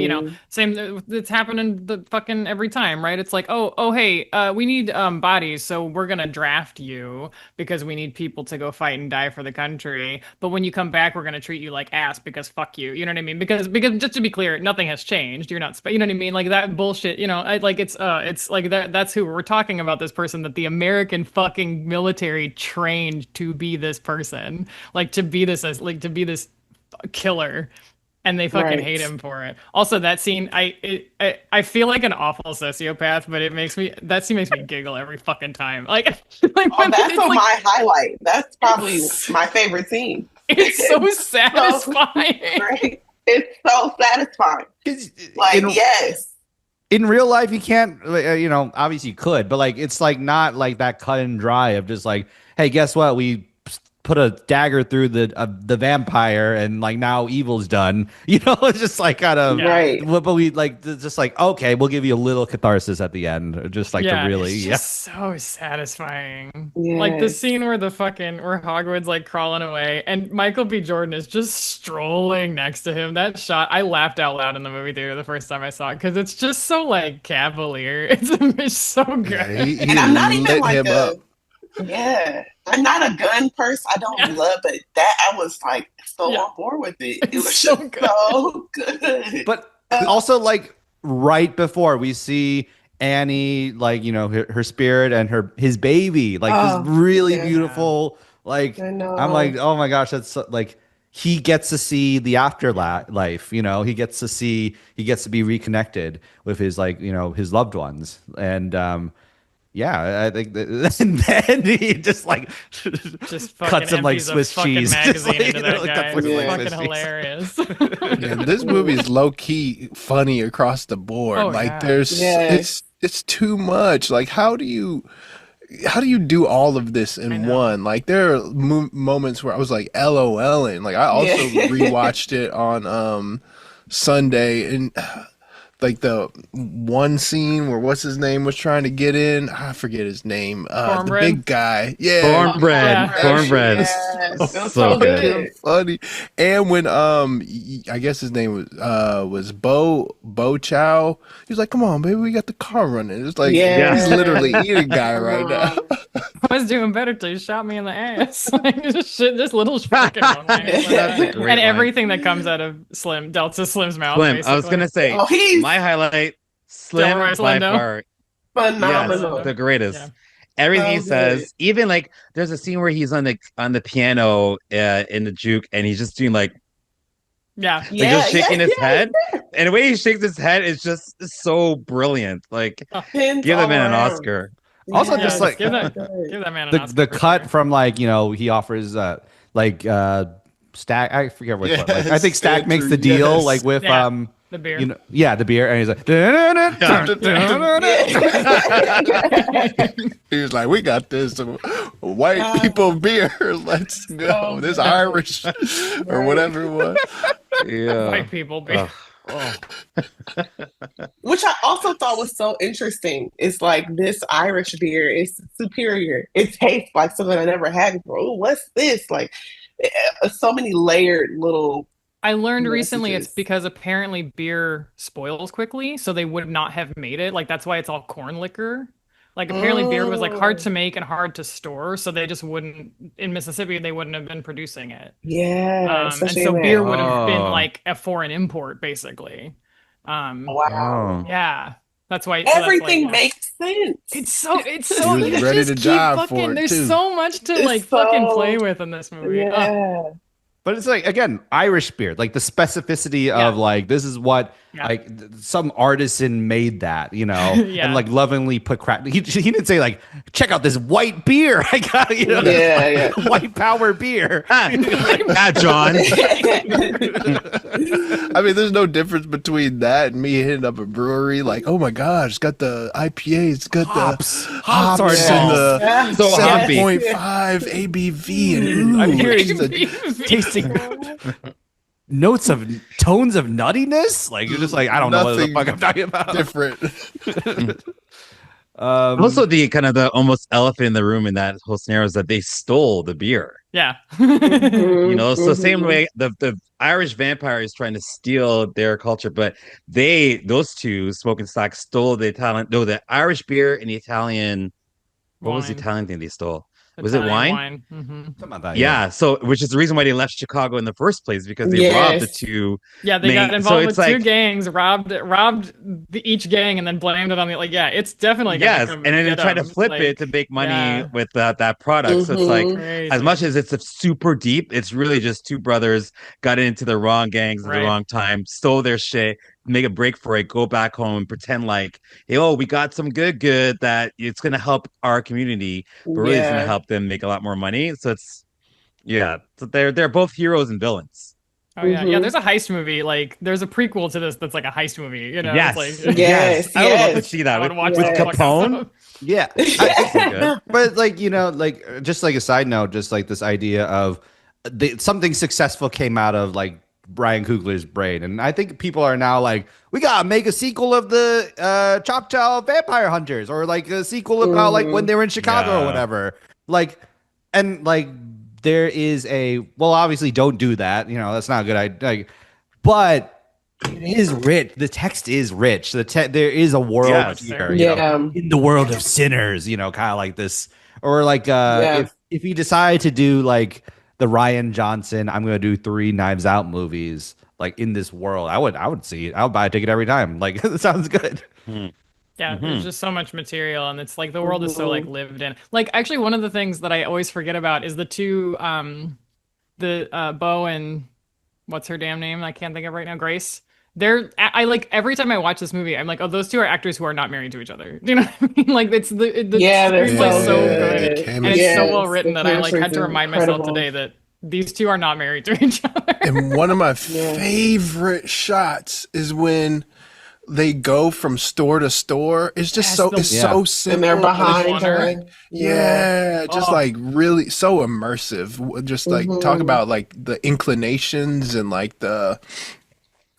Same. It's happening the fucking every time, right? It's like, hey, we need bodies, so we're gonna draft you because we need people to go fight and die for the country. But when you come back, we're gonna treat you like ass because fuck you. You know what I mean? Because just to be clear, nothing has changed. You're not, you know what I mean? Like that bullshit. It's like that. That's who we're talking about. This person that the American fucking military trained to be this person, like to be this killer, and they fucking hate him for it. Also, that scene, I feel like an awful sociopath, but that scene makes me giggle every fucking time. Like That's my highlight. That's probably my favorite scene. It's so satisfying. It's so satisfying. Like, yes. In real life, you can't, obviously you could, but like, it's like not like that cut and dry of just like, hey, guess what? We put a dagger through the vampire, and like now evil's done. It's just like kind of right. But we like just like, okay, we'll give you a little catharsis at the end, just like to really, it's just so satisfying. Like the scene where where Hogwarts like crawling away, and Michael B. Jordan is just strolling next to him. That shot, I laughed out loud in the movie theater the first time I saw it because it's just so like cavalier. It's so good. Yeah, he and I'm not even like him up. Yeah, I'm not a gun person. I don't love it. That I was like so on board with it. It was so just good. so good. But also, like right before we see Annie, like her spirit and his baby, like this really beautiful. Like I'm like, oh my gosh, that's like he gets to see the afterlife. He gets to be reconnected with his his loved ones, and yeah, I think that, and then he just cuts him like Swiss cheese. Magazine into that guy. It's fucking hilarious. Yeah, this movie is low key funny across the board. It's too much. Like, how do you do all of this in one? Like, there are moments where I was like LOLing. Like, I also rewatched it on Sunday, and like the one scene where what's his name was trying to get in, I forget his name. The big guy, cornbread. Yes. So good. Funny. And when I guess his name was Bo Chow. He was like, "Come on, baby, we got the car running." It's like he's literally eating guy right now. I was doing better till you shot me in the ass. Like, just little fucking one-liners. That's a great and everything that comes out of Delta Slim's mouth. Slim. I was gonna say my highlight. Slim by far. Phenomenal. Yes, the greatest. Everything he says, even like there's a scene where he's on the piano in the juke, and he's just doing like just shaking his head, and the way he shakes his head is just so brilliant. Like, give the man an Oscar. Also, just like give that man an Oscar the cut from like he offers Stack. I forget which one. Yes, Like, I think Stack makes the Andrew, deal yes. like with Yeah, the beer. you know, the beer, and he's like, He was like, "We got this white people beer. Let's go. This Irish or whatever it was." Yeah. White people beer. Which I also thought was so interesting. It's like this Irish beer is superior. It tastes like something I never had before. Oh, what's this? Like so many layered little. I learned recently it's messages. because apparently beer spoils quickly, so they would not have made it. Like that's why it's all corn liquor. Like apparently beer was like hard to make and hard to store, so they just wouldn't in Mississippi they wouldn't have been producing it. Yeah, And especially so in beer that. would have been Oh. like a foreign import basically. Wow. Yeah. That's why so that's Everything like, makes sense. it's so He was you ready just to keep die for fucking it, there's too. so much to It's like fucking so- play with in this movie. Ugh. Yeah. But it's like, again, Irish beer, like the specificity of Yeah. like this is what Yeah. like some artisan made that, you know, Yeah. and like lovingly put crap. He didn't say like, check out this white beer. I got, you know, Yeah, yeah. white power beer. Yeah, John. I mean, there's no difference between that and me hitting up a brewery. Like, oh my gosh, it's got the IPA, it's got Hops. the Hops are and the Yeah. So hoppy. 7.5 ABV, and ooh, I'm hearing it's a- tasting notes of tones of nuttiness. Like you're just like, I don't know what the Nothing fuck I'm talking about. different. Also, the kind of the almost elephant in the room in that whole scenario is that they stole the beer. Yeah. You know, so same Mhm. way the Irish vampire is trying to steal their culture, but those two, Smoke and Stack, stole the Irish beer and the Italian. What was the Wine. Italian thing they stole? Was it Italian wine? Mhm. Something about that, Yeah, so which is the reason why they left Chicago in the first place, because they robbed the Yes. two. Yeah, they got So involved it's with two like- gangs, robbed each gang, and then blamed it on the like. Yeah, it's definitely gonna Yes, come and then they get try to 'em, flip like, it to make money yeah. with that product. So it's like, Mhm. Crazy. as much as it's a super deep, it's really just two brothers got into the wrong gangs at Right. the wrong time, stole their shit, make a break for it, go back home and pretend like, hey, oh, we got some good that it's gonna help our community, but really it's gonna Yeah. help them make a lot more money. So it's so they're both heroes and villains. Oh yeah, yeah. Mhm. There's a heist movie. Like there's a prequel to this that's like a heist movie. You know, Yes. it's like, Yes, I would love to yes. see that I would with, watch with the fuck out Capone. of it. Yeah. Good. But like, you know, like just like a side note, just like this idea of something successful came out of like Ryan Coogler's brain, and I think people are now like, we gotta make a sequel of the Choctaw Vampire Hunters, or like a sequel about like when they were in Chicago or Yeah. whatever. Like, and like there is well, obviously don't do that. You know, that's not a good idea. Like, but it is rich. The text is rich. There is a world Yes. here. You know, Yeah. in the world of sinners, you know, kind of like this, or like Yeah. if you decide to do like the Ryan Johnson, I'm gonna do 3 Knives Out movies, like in this world, I would see it. I would buy a ticket every time. Like it sounds good. Yeah, there's just so much material, and it's like the world is so like lived in. Like actually, one of the things that I always forget about is the two, Bo and what's her damn name? I can't think of right now. Grace. I like every time I watch this movie, I'm like, oh, those two are actors who are not married to each other. Do you know what I mean? Like it's the Yeah, they're screenplay's so so good. good, The and it's so Yes, well written the that I like had to chemistry's remind myself incredible. today that these two are not married to each other. And one of my Yeah. favorite shots is when they go from store to store. It's just Yes, it's Yeah. so simple. And they're but it's- behind Water. her. Yeah, just Oh. like really so immersive. Just like talk Mhm. about like the inclinations and like the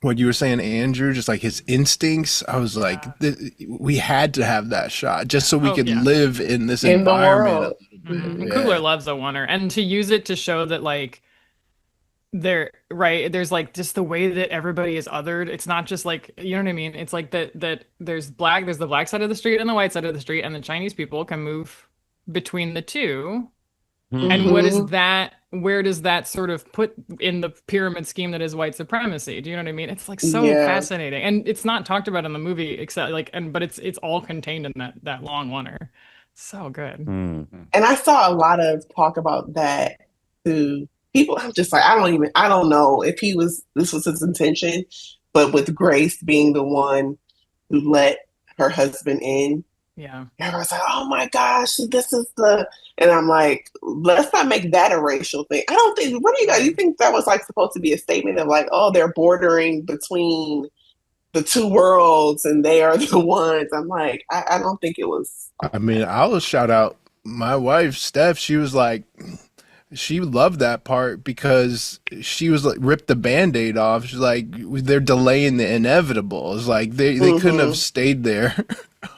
what you were saying, Andrew, just like his instincts. I was like, we had to have that shot just so we Oh, could yeah. live in this In the environment. world. Mhm. Yeah. Coogler loves a oneer, and to use it to show that like there's like just the way that everybody is othered. It's not just like, you know what I mean? It's like that there's the black side of the street and the white side of the street, and the Chinese people can move between the two. And what is that? Where does that sort of put in the pyramid scheme that is white supremacy? Do you know what I mean? It's like so Yeah. fascinating, and it's not talked about in the movie except like, but it's all contained in that long oneer. So good. And I saw a lot of talk about that to people. I'm just like, I don't know if this was his intention, but with Grace being the one who let her husband in, Yeah. And I was like, oh my gosh, this is the, and I'm like, let's not make that a racial thing. I don't think, what do you guys, you think that was like supposed to be a statement of like, oh, they're bordering between the two worlds and they are the ones. I'm like, I don't think it was. I mean, I'll shout out my wife, Steph. She was like, she loved that part because she was like ripped the band-aid off. She's like, they're delaying the inevitable. It's like they couldn't have stayed there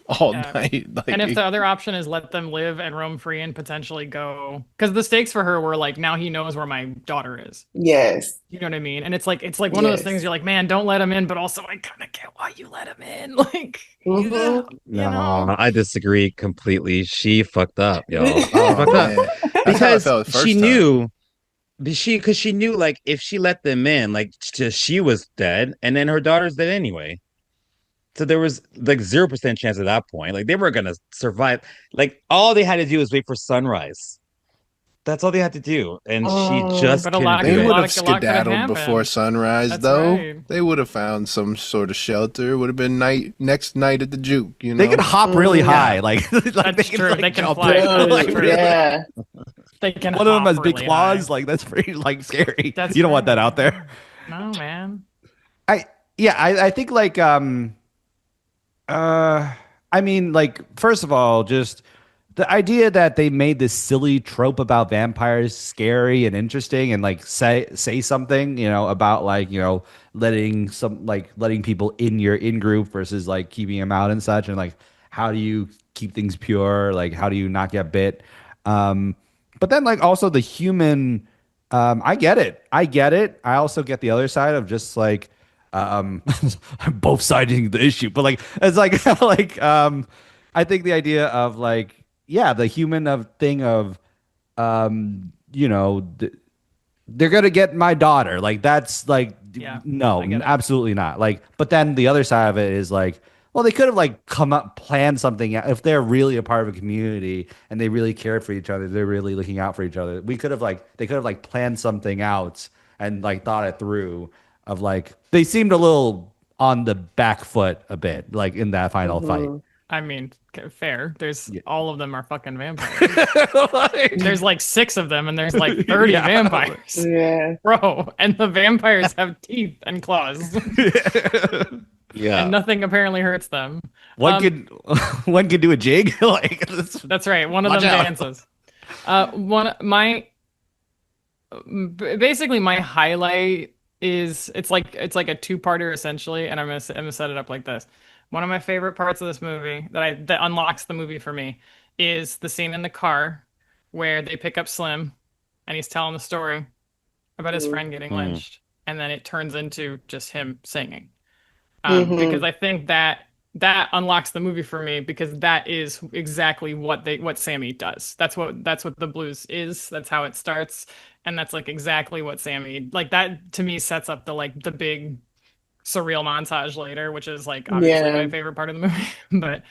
all night. Like, and if the other option is let them live and roam free and potentially go, because the stakes for her were like, now he knows where my daughter is. Yes. You know what I mean? And it's like one of those things you're like, man, don't let him in, but also I kind of get why you let him in. Like, you know. I disagree completely. She fucked up, y'all. She oh, fucked man. up That's how I because felt the first she time. knew. Because she knew, like, if she let them in, like, she was dead, and then her daughter's dead anyway. So there was like 0% chance at that point. Like they were gonna survive. Like all they had to do was wait for sunrise. That's all they had to do, and she just But a couldn't lot- do They it. would lot have could have skedaddled before happened. sunrise, That's though. right. They would have found some sort of shelter. It would have been next night at the juke. You know, They can hop really high, like That's true. They can jump fly. in. Like, Dude, really. yeah. They can One of them hop has big really claws. high. Like that's pretty like scary. That's You don't want right. that out there. No, man. I think like I mean, like, first of all, just the idea that they made this silly trope about vampires scary and interesting and like say something, about like, letting people in your in group versus like keeping them out and such, and like how do you keep things pure? Like how do you not get bit? But then like also the human I get it. I get it. I also get the other side of just like um both siding the issue, but like it's like I think the idea of like the human of thing of they're gonna get my daughter, like that's like Yeah, no, I get it. absolutely not. Like but then the other side of it is like, well, they could have like come up planned something if they're really a part of a community and they really cared for each other, they're really looking out for each other. They could have like planned something out and like thought it through of like they seemed a little on the back foot a bit like in that final fight. I mean, fair. There's all of them are fucking vampires. There's like 6 of them, and there's like 30 Yeah. vampires, Yeah. bro. And the vampires have teeth and claws, Yeah. and nothing apparently hurts them. One could do a jig like this. That's right. One of Watch them out. dances. Basically my highlight is it's like a 2-parter essentially, and I'm gonna set it up like this. One of my favorite parts of this movie that unlocks the movie for me is the scene in the car where they pick up Slim and he's telling the story about his friend getting lynched, and then it turns into just him singing. Because I think that unlocks the movie for me, because that is exactly what Sammy does. That's what the blues is. That's how it starts, and that's like exactly what Sammy, like, that to me sets up the big surreal montage later, which is like obviously my favorite part of the movie. But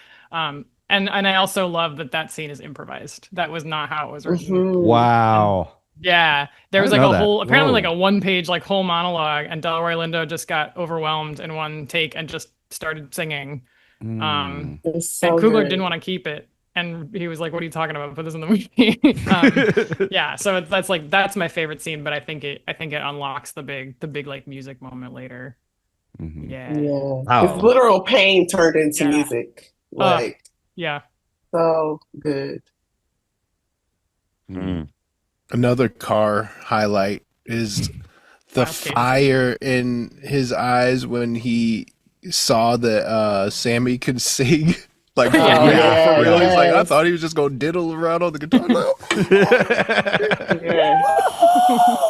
and I also love that scene is improvised. That was not how it was written. Wow. Yeah, there was I like didn't a know that. whole, apparently Whoa. like a 1-page like whole monologue, and Delroy Lindo just got overwhelmed in one take and just started singing. It's so And Coogler good. didn't want to keep it, and he was like, "What are you talking about? Put this in the movie." Yeah, so that's my favorite scene, but I think it unlocks the big like music moment later. Yeah. Yeah. Wow. His literal pain turned into Yeah. music. Like, Yeah. so good. Mm. another car highlight is the Wow, Kate. fire in his eyes when he saw that Sammy could sing. Like, for Yeah. real, Yeah, for real. He's like, I yes. thought he was just gonna diddle around on the guitar. No.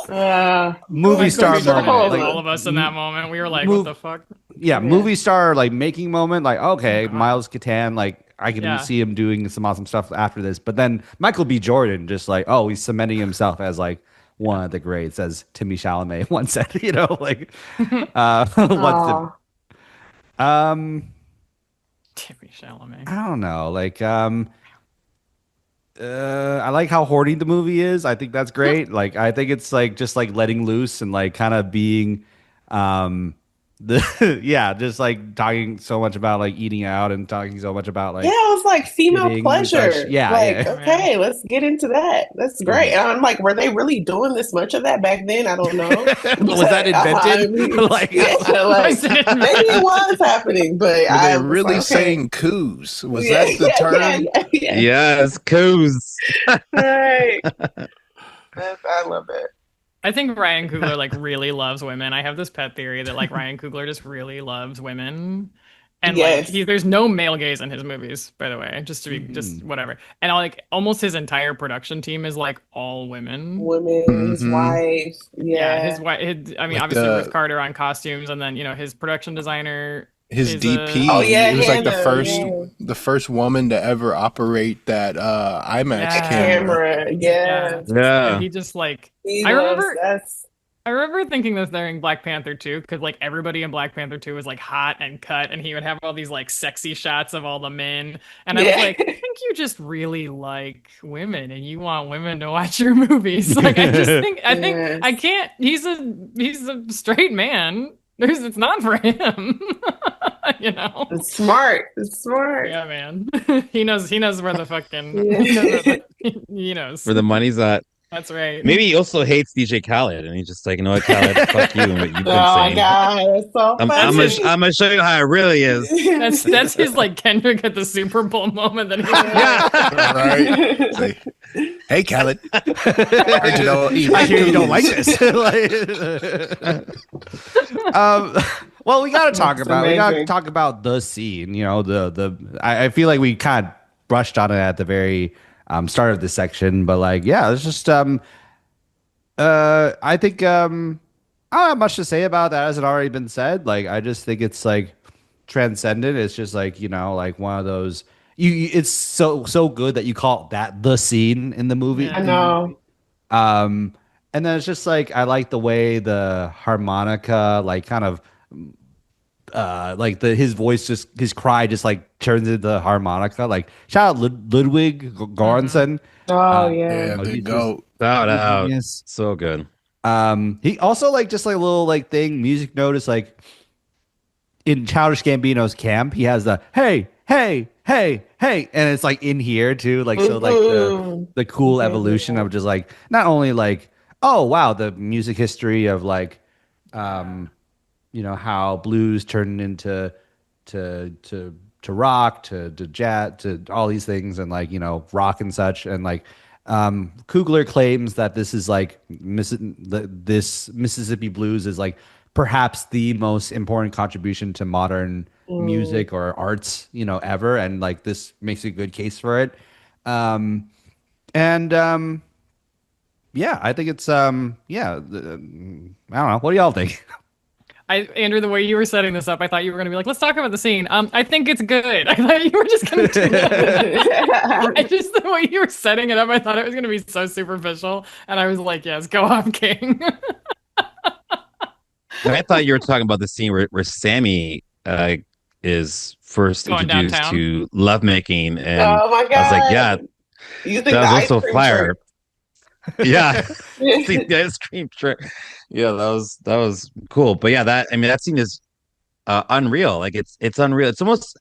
Yeah. Movie star Coogler moment. Hold Like, on. all of us in that moment, we were like, Move- "What the fuck?" Yeah, movie star like making moment, like okay, God. Miles Catan, like I can Yeah. see him doing some awesome stuff after this. But then Michael B. Jordan, just like, oh, he's cementing himself as like one of the greats, as Timmy Chalamet once said, like what's Aw. the Timmy Chalamet. I don't know, like I like how horny the movie is. I think that's great. Like I think it's like just like letting loose and like kind of being yeah, just like talking so much about like eating out and talking so much about Yeah, like it was like female hitting and such. pleasure. Yeah, Like, yeah. okay, let's get into that. That's great. And I'm like, were they really doing this much of that back then? I don't know. Was that I invented? mean, Like, yeah, like Was it maybe it was happening, but Were I they was really like, okay. saying coos? Was Yeah, that the yeah, term? yeah. Yes, coos. Right. I love that. I think Ryan Coogler like really loves women. I have this pet theory that like Ryan Coogler just really loves women. And Yes. like there's no male gaze in his movies, by the way, just to be just whatever. And like almost his entire production team is like all women. Women, his wife. Yeah, Yeah. his wife. I mean, Like obviously the- Ruth Carter on costumes, and then his production designer. His is DP. Oh, yeah, it was like Hannah, the first woman to ever operate that IMAX Yeah. camera. Yeah. Yeah. He just like He I loves- remember- that's I remember thinking this during Black Panther 2, because like everybody in Black Panther 2 was like hot and cut, and he would have all these like sexy shots of all the men. And I was Yeah. like, I think you just really like women and you want women to watch your movies. Like I think Yes. I can't he's a straight man. It's not for him. it's smart. It's smart. Yeah, man. He knows where the fucking Yeah. he knows. Where the money's at. That's right. Maybe he also hates DJ Khaled, and he's just like, you know what, Khaled, fuck you and what you've been Oh saying. God, that's so I'm funny. gonna show you how it really is. That's his like Kendrick at the Super Bowl moment that he Right? Say, hey, Khaled. Heard you don't eat I hear you don't like coos. this. Well, we got to talk That's about amazing. the scene. You know, I feel like we kind of brushed on it at the very start of this section, but like, yeah, it's just I think I don't have much to say about that. Hasn't already been said. Like, I just think it's like transcendent. It's just like, like one of those. It's so good that you call that the scene in the movie. I know. And then it's just like I like the way the harmonica like kind of like his voice just his cry just like turns into the harmonica. Like shout out Ludwig Göransson. Oh yeah. Yeah, he's the just- goat. Shout out. Yes. So good. He also like just like a little like thing music notice like in Childish Gambino's camp he has the hey hey hey hey and it's like in here too like so like the cool evolution of just like not only like oh wow the music history of like how blues turned into to rock to jazz to all these things and like rock and such and like Coogler claims that this is like this Mississippi blues is like perhaps the most important contribution to modern music or arts ever and like this makes a good case for it yeah I think it's I don't know what do y'all think. Andrew, the way you were setting this up, I thought you were going to be like, let's talk about the scene. I think it's good. I thought you were just going to do that. The way you were setting it up, I thought it was going to be so superficial. And I was like, yes, go off, King. I thought you were talking about the scene where Sammy is first Going introduced downtown? to lovemaking. And Oh my God. I was like, yeah, You think that the was ice also cream fire. Yeah. trick- See the ice cream trick. Yeah, that was cool. But yeah, that scene is unreal. Like it's unreal. It's almost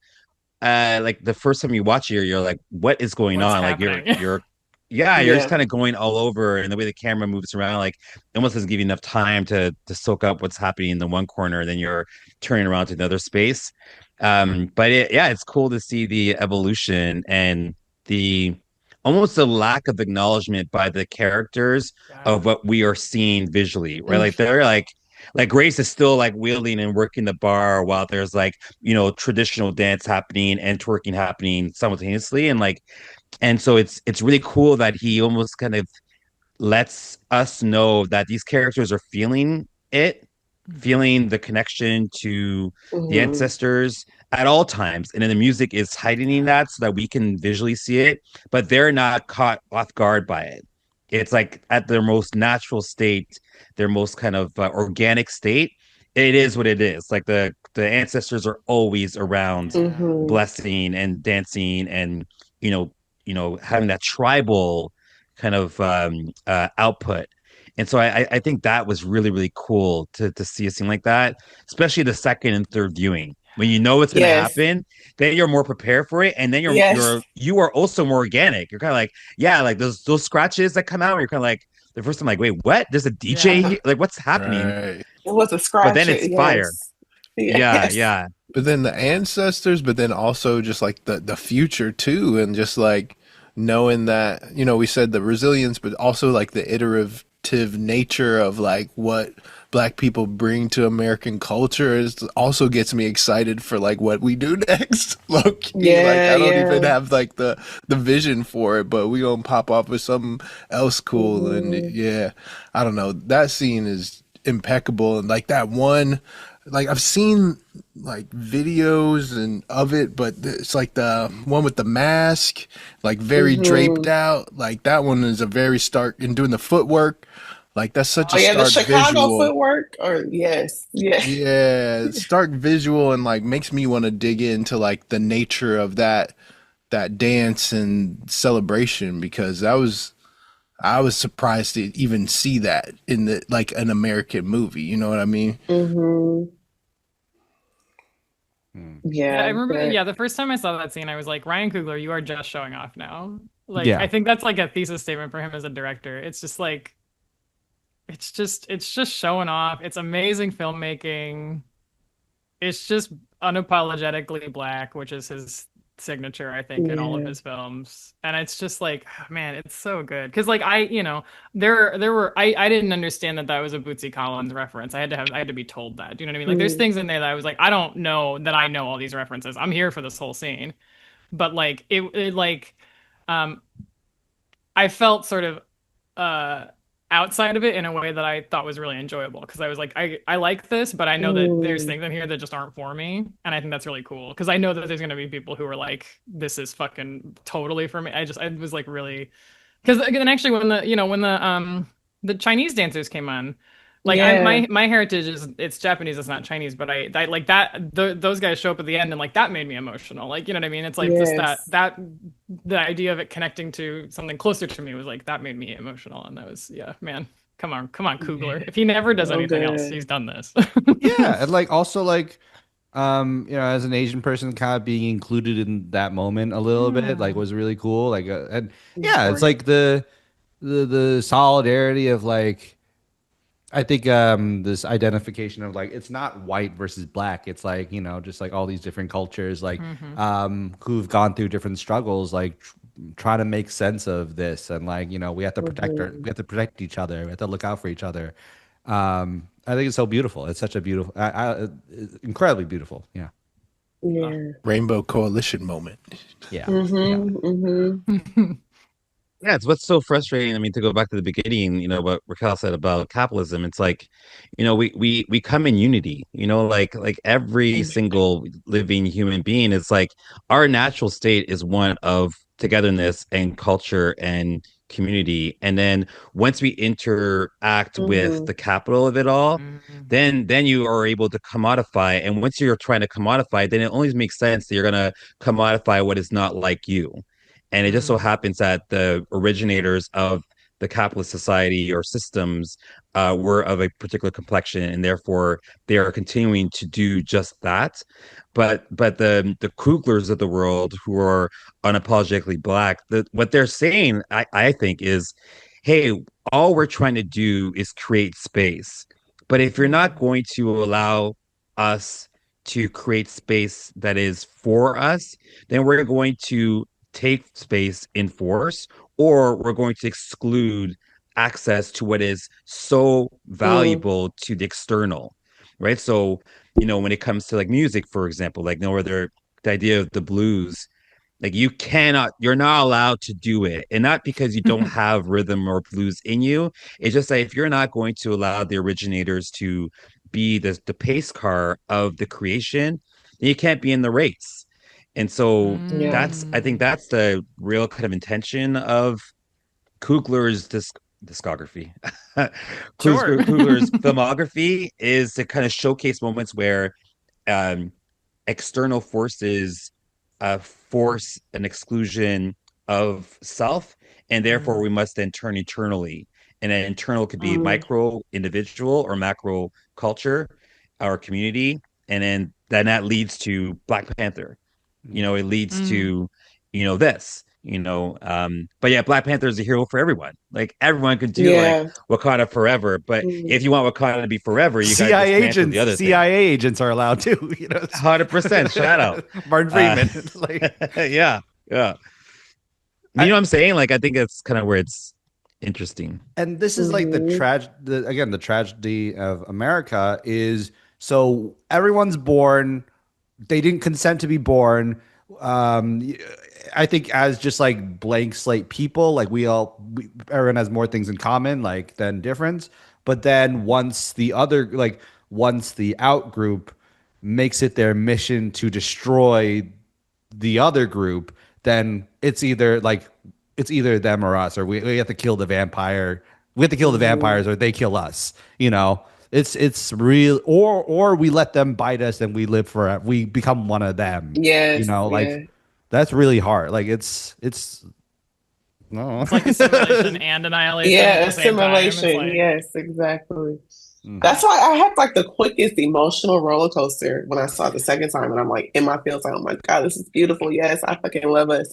like the first time you watch it, you're like, what is going What's on? happening? Like you're just kind of going all over, and the way the camera moves around, like it almost doesn't give you enough time to soak up what's happening in the one corner, and then you're turning around to another space. But it's cool to see the evolution and the almost a lack of acknowledgement by the characters of what we are seeing visually, right? Like they're like Grace is still like wielding and working the bar while there's like traditional dance happening and twerking happening simultaneously, and so it's really cool that he almost kind of lets us know that these characters are feeling the connection to the ancestors at all times, and then the music is heightening that so that we can visually see it, but they're not caught off guard by it. It's like at their most natural state, their most kind of organic state, it is what it is. Like the ancestors are always around, blessing and dancing and having that tribal kind of output. And so I think that was really, really cool to see a scene like that, especially the second and third viewing. When you know what's gonna Yes. happen, then you're more prepared for it, and then Yes. you are also more organic. You're kind of like, yeah, like those scratches that come out, you're kind of like the first time, like, wait, what? There's a DJ Yeah. here? Like, what's happening? Right. It was a But then scratch. it's fire. Yes. Yeah, Yes. yeah. But then the ancestors, but then also just like the future too, and just like knowing that, we said the resilience, but also like the iterative nature of like what black people bring to American culture is also gets me excited for like what we do next. Look, Yeah, like I don't even yeah. have like the vision for it, but we gonna pop off with something else cool. And yeah, I don't know. That scene is impeccable, and like that one, like I've seen like videos and of it, but it's like the one with the mask, like very draped out. Like that one is a very stark, and doing the footwork. Like that's such Oh a yeah, the stark Chicago visual. footwork. Or yes, yeah. Yeah, stark visual, and like makes me want to dig into like the nature of that dance and celebration, because I was surprised to even see that in the like an American movie. You know what I mean? Hmm. Yeah, I Yeah, remember. but Yeah, the first time I saw that scene, I was like, Ryan Coogler, you are just showing off now. Like, Yeah. I think that's like a thesis statement for him as a director. It's just like, it's just showing off. It's amazing filmmaking. It's just unapologetically black, which is his signature, I think, in all of yeah. his films. And it's just like, man, it's so good. Because like there were I didn't understand that was a Bootsy Collins reference. I had to be told that. Do you know what I mean? Like there's Mm, things in there that I was like, I don't know that I know all these references. I'm here for this whole scene. But like it like um I felt sort of uh outside of it in a way that I thought was really enjoyable because I was like I like this, but I know that there's mm, things in here that just aren't for me, and I think that's really cool because I know that there's going to be people who are like this is fucking totally for me. I was like really because then actually when the Chinese dancers came on, like I'm yeah. my heritage is it's Japanese, it's not Chinese, but I like that those guys show up at the end and like that made me emotional. Like you know what I mean? It's like just Yes. that the idea of it connecting to something closer to me was like that made me emotional, and that was yeah, man. Come on, Coogler. If he never does So anything else, good. he's done this. Yeah, and like also like as an Asian person, kind of being included in that moment a little bit, like Yeah. was really cool. Like, and yeah, it's Important. like the solidarity of like, I think this identification of like it's not white versus black. It's like, just like all these different cultures like Hmm. who've gone through different struggles, like trying to make sense of this, and like, we Hmm. have to protect each other. We have to look out for each other. I think it's so beautiful. It's such a beautiful, it's incredibly beautiful. Yeah. Yeah. Rainbow Coalition moment. Yeah. Yeah. Hmm. Hmm. Yeah, it's what's so frustrating. I mean, to go back to the beginning, what Raquel said about capitalism, it's like, we come in unity, like every single living human being is like our natural state is one of togetherness and culture and community. And then once we interact with Hmm. the capital of it all, Hmm. then you are able to commodify. And once you're trying to commodify, then it only makes sense that you're gonna commodify what is not like you. And it just so Hmm. happens that the originators of the capitalist society or systems were of a particular complexion, and therefore they are continuing to do just that. But the Kuglers of the world who are unapologetically black, what they're saying, I think, is, hey, all we're trying to do is create space. But if you're not Hmm. going to allow us to create space that is for us, then we're going to take space in force, or we're going to exclude access to what is so Mm, valuable to the external, right? So, when it comes to like music, for example, like no other, the idea of the blues, like you're not allowed to do it. And not because you don't have rhythm or blues in you. It's just that if you're not going to allow the originators to be the pace car of the creation, then you can't be in the race. And so yeah. I think that's the real kind of intention of Kugler's discography. Sure. Kugler's filmography is to kind of showcase moments where um, external forces force an exclusion of self, and therefore we Mm. must then turn eternally and then internal could be micro individual or macro culture or community, and then that leads to Black Panther. It leads to this. But yeah, Black Panther is a hero for everyone. Like everyone could do like Yeah. Wakanda forever, but if you want Wakanda to be forever, you got to dismantle the other CIA agents are allowed to, 100%. Shout out Martin Freeman. Yeah, yeah. You know what I'm saying? Like, I think that's kind of where it's interesting. And this is like the tragedy of America is, so everyone's born, they didn't consent to be born. I think as just like blank slate people, like everyone has more things in common like than difference. But then once the out group makes it their mission to destroy the other group, then it's either them or us, or we have to kill the vampire. We have to kill the vampires, or they kill us. It's real, or we let them bite us and we live forever. We become one of them. Yes. That's really hard. Like it's no. It's like assimilation and annihilation. Yeah, at the same time. It's assimilation. like- Yes, exactly. That's why I had like the quickest emotional roller coaster when I saw it the second time, and I'm like in my feels like, oh my God, this is beautiful. Yes, I fucking love us.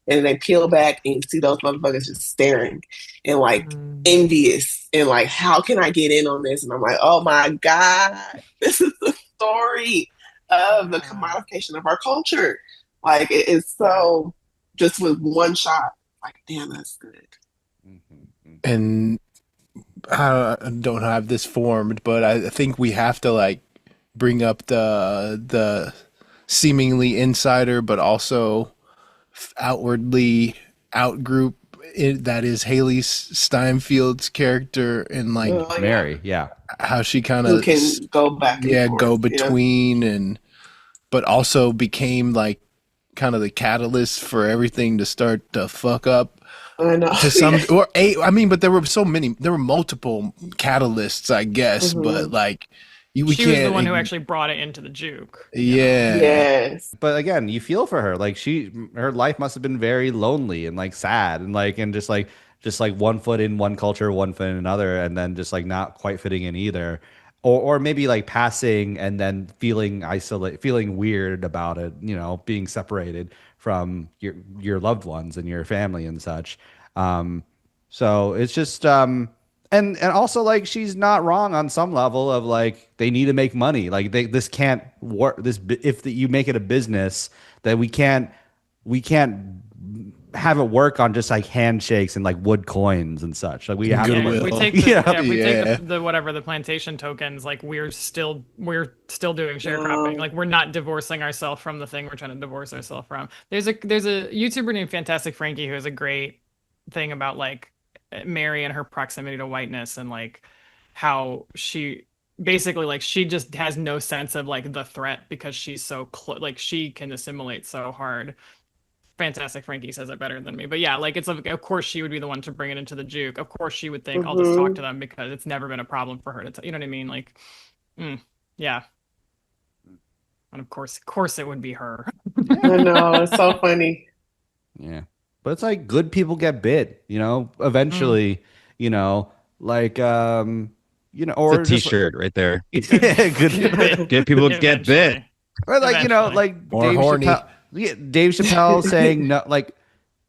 And they peel back and you see those motherfuckers just staring and like envious and like, how can I get in on this? And I'm like, oh my God, this is the story of the commodification of our culture. Like it is so just with one shot, like, damn, that's good. And I don't have this formed, but I think we have to like bring up the seemingly insider, but also outwardly out group that is Haley Steinfeld's character, and like Mary, how she kind Who of can go back and forth, go between and but also became like kind of the catalyst for everything to start to fuck up. I know. To some but there were multiple catalysts, I guess, but like she was the one who actually brought it into the juke. Yeah. Yes. But again, you feel for her. Like her life must have been very lonely and like sad and just like one foot in one culture, one foot in another, and then just like not quite fitting in either. Or maybe like passing and then feeling isolated, feeling weird about it, being separated from your loved ones and your family and such. So it's just and also like she's not wrong on some level of like they need to make money. Like this can't work. If you make it a business, that we can't have it work on just like handshakes and like wood coins and such. Like we have Goodwill. we take the plantation tokens, like we're still doing sharecropping. Like we're not divorcing ourselves from the thing we're trying to divorce ourselves from. There's a YouTuber named Fantastic Frankie who has a great thing about like Mary and her proximity to whiteness, and like how she basically like she just has no sense of like the threat because she's so like she can assimilate so hard. Fantastic Frankie says it better than me, but yeah, like it's like, of course she would be the one to bring it into the juke. Of course she would think I'll just talk to them because it's never been a problem for her to you know what I mean? Like yeah. And of course it would be her. I know, it's so funny. Yeah. But it's like good people get bit, eventually, like or it's a t-shirt right there. Yeah, good people get bit. Or like, like or horny. Dave Chappelle saying no, like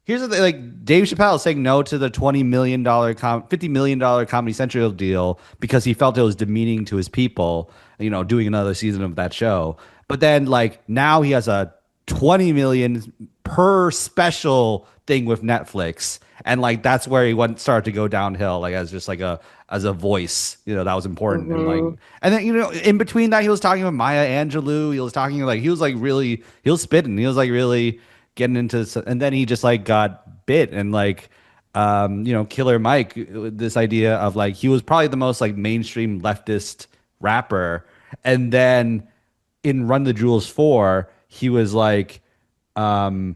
here's the thing, like Dave Chappelle saying no to the $50 million Comedy Central deal because he felt it was demeaning to his people, doing another season of that show. But then like now he has a 20 million per special thing with Netflix, and like that's where he started to go downhill, like as just like as a voice, that was important. And then in between that he was talking with Maya Angelou, he was talking like he was spitting, he was like really getting into, and then he just like got bit, and like Killer Mike, this idea of like he was probably the most like mainstream leftist rapper, and then in Run the Jewels 4 he was like the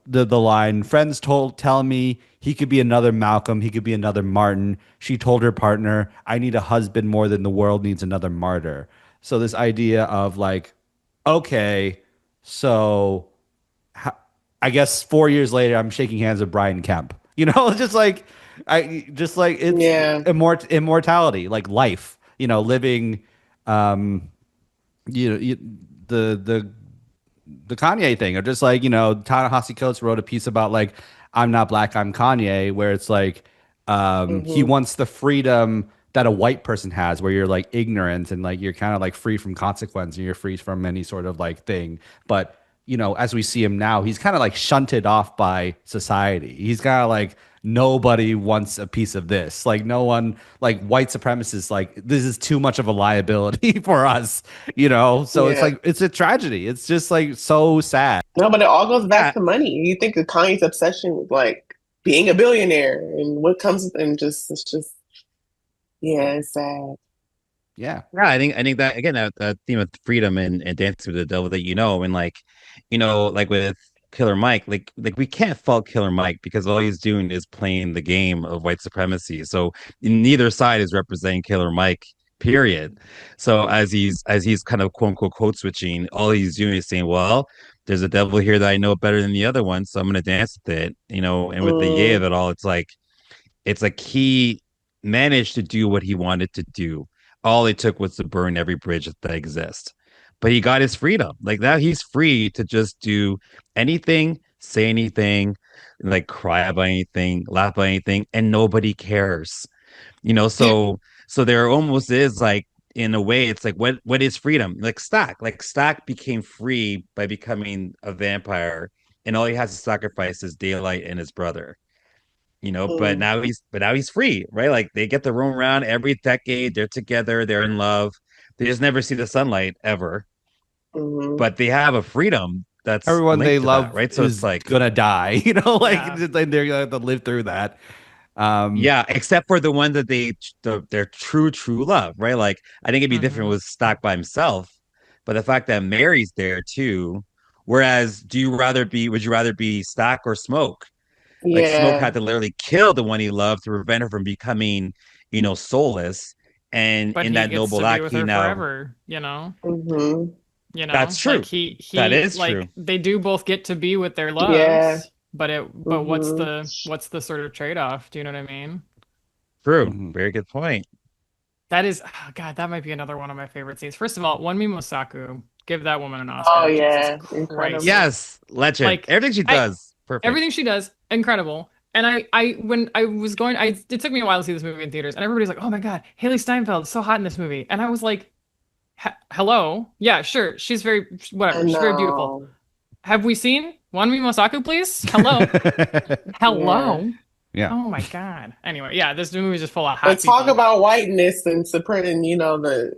line, friends tell me he could be another Malcolm, he could be another Martin. She told her partner, I need a husband more than the world needs another martyr. So this idea of like, okay, so I guess 4 years later I'm shaking hands with Brian Kemp. Just like I just like it's Yeah. immortality, like life, living, um, you the Kanye thing, or just like, Ta-Nehisi Coates wrote a piece about like, I'm not black, I'm Kanye, where it's like, he wants the freedom that a white person has, where you're like ignorant and like you're kind of like free from consequence and you're free from any sort of like thing. But as we see him now, he's kind of like shunted off by society. He's kind of like, nobody wants a piece of this. Like no one, like white supremacists, like this is too much of a liability for us, So it's Yeah. like, it's a tragedy. It's just like so sad. No, but it all goes back Yeah. to money. You think of Kanye's obsession with like being a billionaire and what comes and just it's just it's sad. Yeah. Yeah, I think that again, that theme of freedom and dancing with the devil that and like, like with Killer Mike, like we can't fault Killer Mike because all he's doing is playing the game of white supremacy. So neither side is representing Killer Mike, period. So as he's kind of quote unquote code switching, all he's doing is saying, well, there's a devil here that I know better than the other one, so I'm gonna dance with it, and with the yay of it all, it's like he managed to do what he wanted to do. All it took was to burn every bridge that exists. But he got his freedom. Like now he's free to just do anything, say anything, like cry about anything, laugh about anything, and nobody cares. So there almost is like, in a way, it's like what is freedom? Like Stack became free by becoming a vampire, and all he has to sacrifice is daylight and his brother. But now he's free, right? Like they get to roam around every decade, they're together, they're in love, they just never see the sunlight ever, Mhm. but they have a freedom that's Everyone linked they to love that, right? So is it's like, gonna die, like Yeah. they're gonna have to live through that. yeah, except for the one that their true love, right? Like I think it'd be different with Stock by himself, but the fact that Mary's there too. Whereas, would you rather be Stock or Smoke? Like Smoke Yeah. had to literally kill the one he loved to prevent her from becoming, soulless. And But in he that gets noble to be act, with he her now forever, Mhm. that's true. Like he That is like true. they do both get to be with their loves, Yeah. but what's the sort of trade-off? Do you know what I mean? True. Mhm. Very good point. That is, oh God, that might be another one of my favorite scenes. First of all, Wunmi Mosaku, give that woman an Oscar. Oh Jesus yeah. Christ. Incredible. Yes, legend. Like, Everything she does, perfect. Everything she does, incredible. And when I was going, it took me a while to see this movie in theaters, and everybody's like, "Oh my God, Haley Steinfeld is so hot in this movie," and I was like, "Hello, yeah, sure, she's very whatever, I she's very beautiful." know. Have we seen Wunmi Mosaku, please? Hello, hello. Yeah. Oh my God. Anyway, yeah, this movie is just full of hot But talk people. about whiteness and supreme, the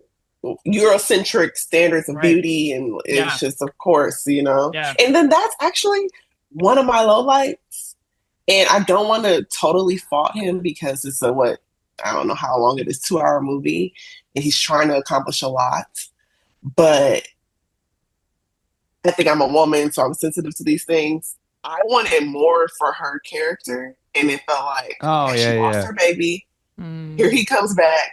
Eurocentric standards of Right. beauty, and it's Yeah. just, of course, Yeah. And then that's actually one of my lowlights, and I don't want to totally fault him because it's I don't know how long it is, 2-hour movie, and he's trying to accomplish a lot. But I think I'm a woman, so I'm sensitive to these things. I wanted more for her character, and it felt like, Oh, okay, yeah, she lost yeah. her baby. Mm. Here he comes back.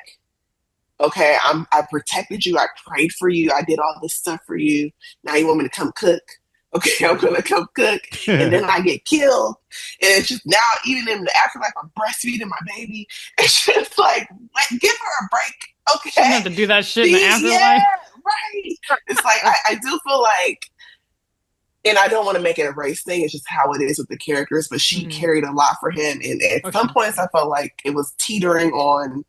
Okay, I protected you. I prayed for you. I did all this stuff for you. Now you want me to come cook? Okay, I'm gonna come cook, and then I get killed. And it's just now, even in the afterlife, I'm breastfeeding my baby. It's just like, give her a break. Okay, Shouldn't have to do that shit in the afterlife. Yeah, right. It's like I do feel like, and I don't want to make it a race thing. It's just how it is with the characters. But she carried a lot for him, and at some points, I felt like it was teetering on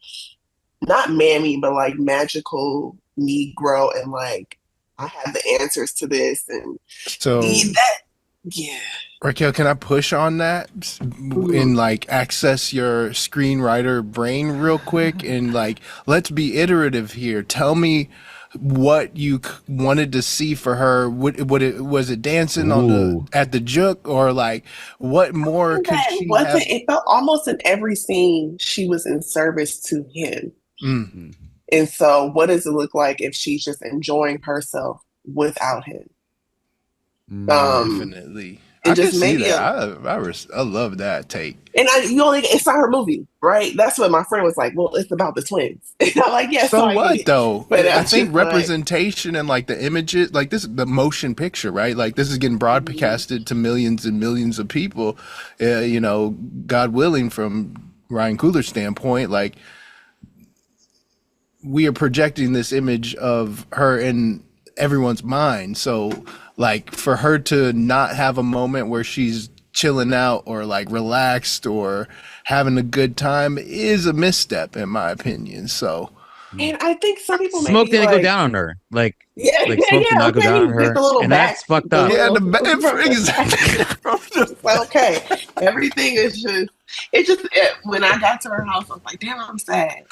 not mammy, but like magical Negro, and like I have the answers to this, and So that, yeah. Racquel, can I push on that and like access your screenwriter brain real quick and like let's be iterative here. Tell me what you wanted to see for her. Was it dancing on at the juke, or like what more could she have? It felt almost in every scene she was in service to him. Mm-hmm. And so what does it look like if she's just enjoying herself without him? Definitely. I can see that. I love that take. And it's not her movie, right? That's what my friend was like, well, it's about the twins. And I'm like, yes. So what though? But I think representation and like the images, like this, the motion picture, right? Like this is getting broadcasted to millions and millions of people, God willing, from Ryan Coogler's standpoint, like we are projecting this image of her in everyone's mind. So like for her to not have a moment where she's chilling out or like relaxed or having a good time is a misstep in my opinion. So And I think some people may Smoke be didn't go like, down on her. Like yeah, smoke did not go okay, down on just her, a little and back. that's fucked up. yeah, Okay, everything is just. When I got to her house, I was like, damn, I'm sad.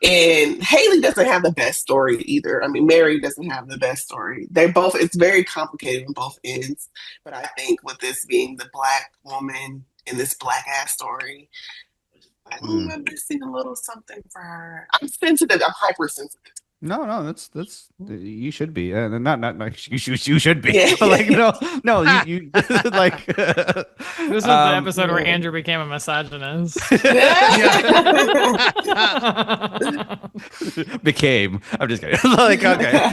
And Haley doesn't have the best story either. I mean, Mary doesn't have the best story. It's very complicated on both ends. But I think with this being the Black woman in this Black ass story, I'm missing a little something for her. I'm sensitive. I'm hypersensitive. No, that's you should be, and not you should be, Yeah. but like no, you like This is the episode where Andrew became a misogynist. became. I'm just kidding. Like okay.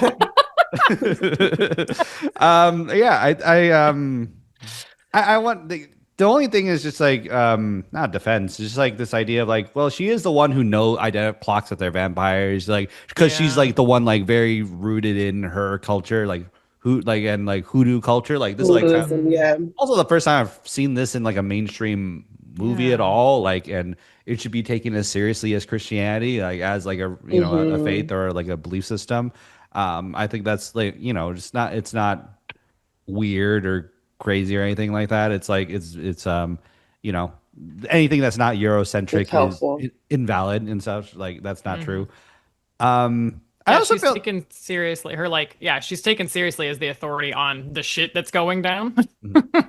I want the only thing is just like not defense, it's just like this idea of like, well, she is the one who clocks that they're vampires, like because she's like the one like very rooted in her culture, like and like hoodoo culture, like this is like also the first time I've seen this in like a mainstream movie at all, like, and it should be taken as seriously as Christianity, like as like a a faith or like a belief system. I think that's like it's not weird or crazy or anything like that. It's like it's anything that's not Eurocentric is invalid and such. Like that's not true. I also she's feel taken seriously. She's taken seriously as the authority on the shit that's going down.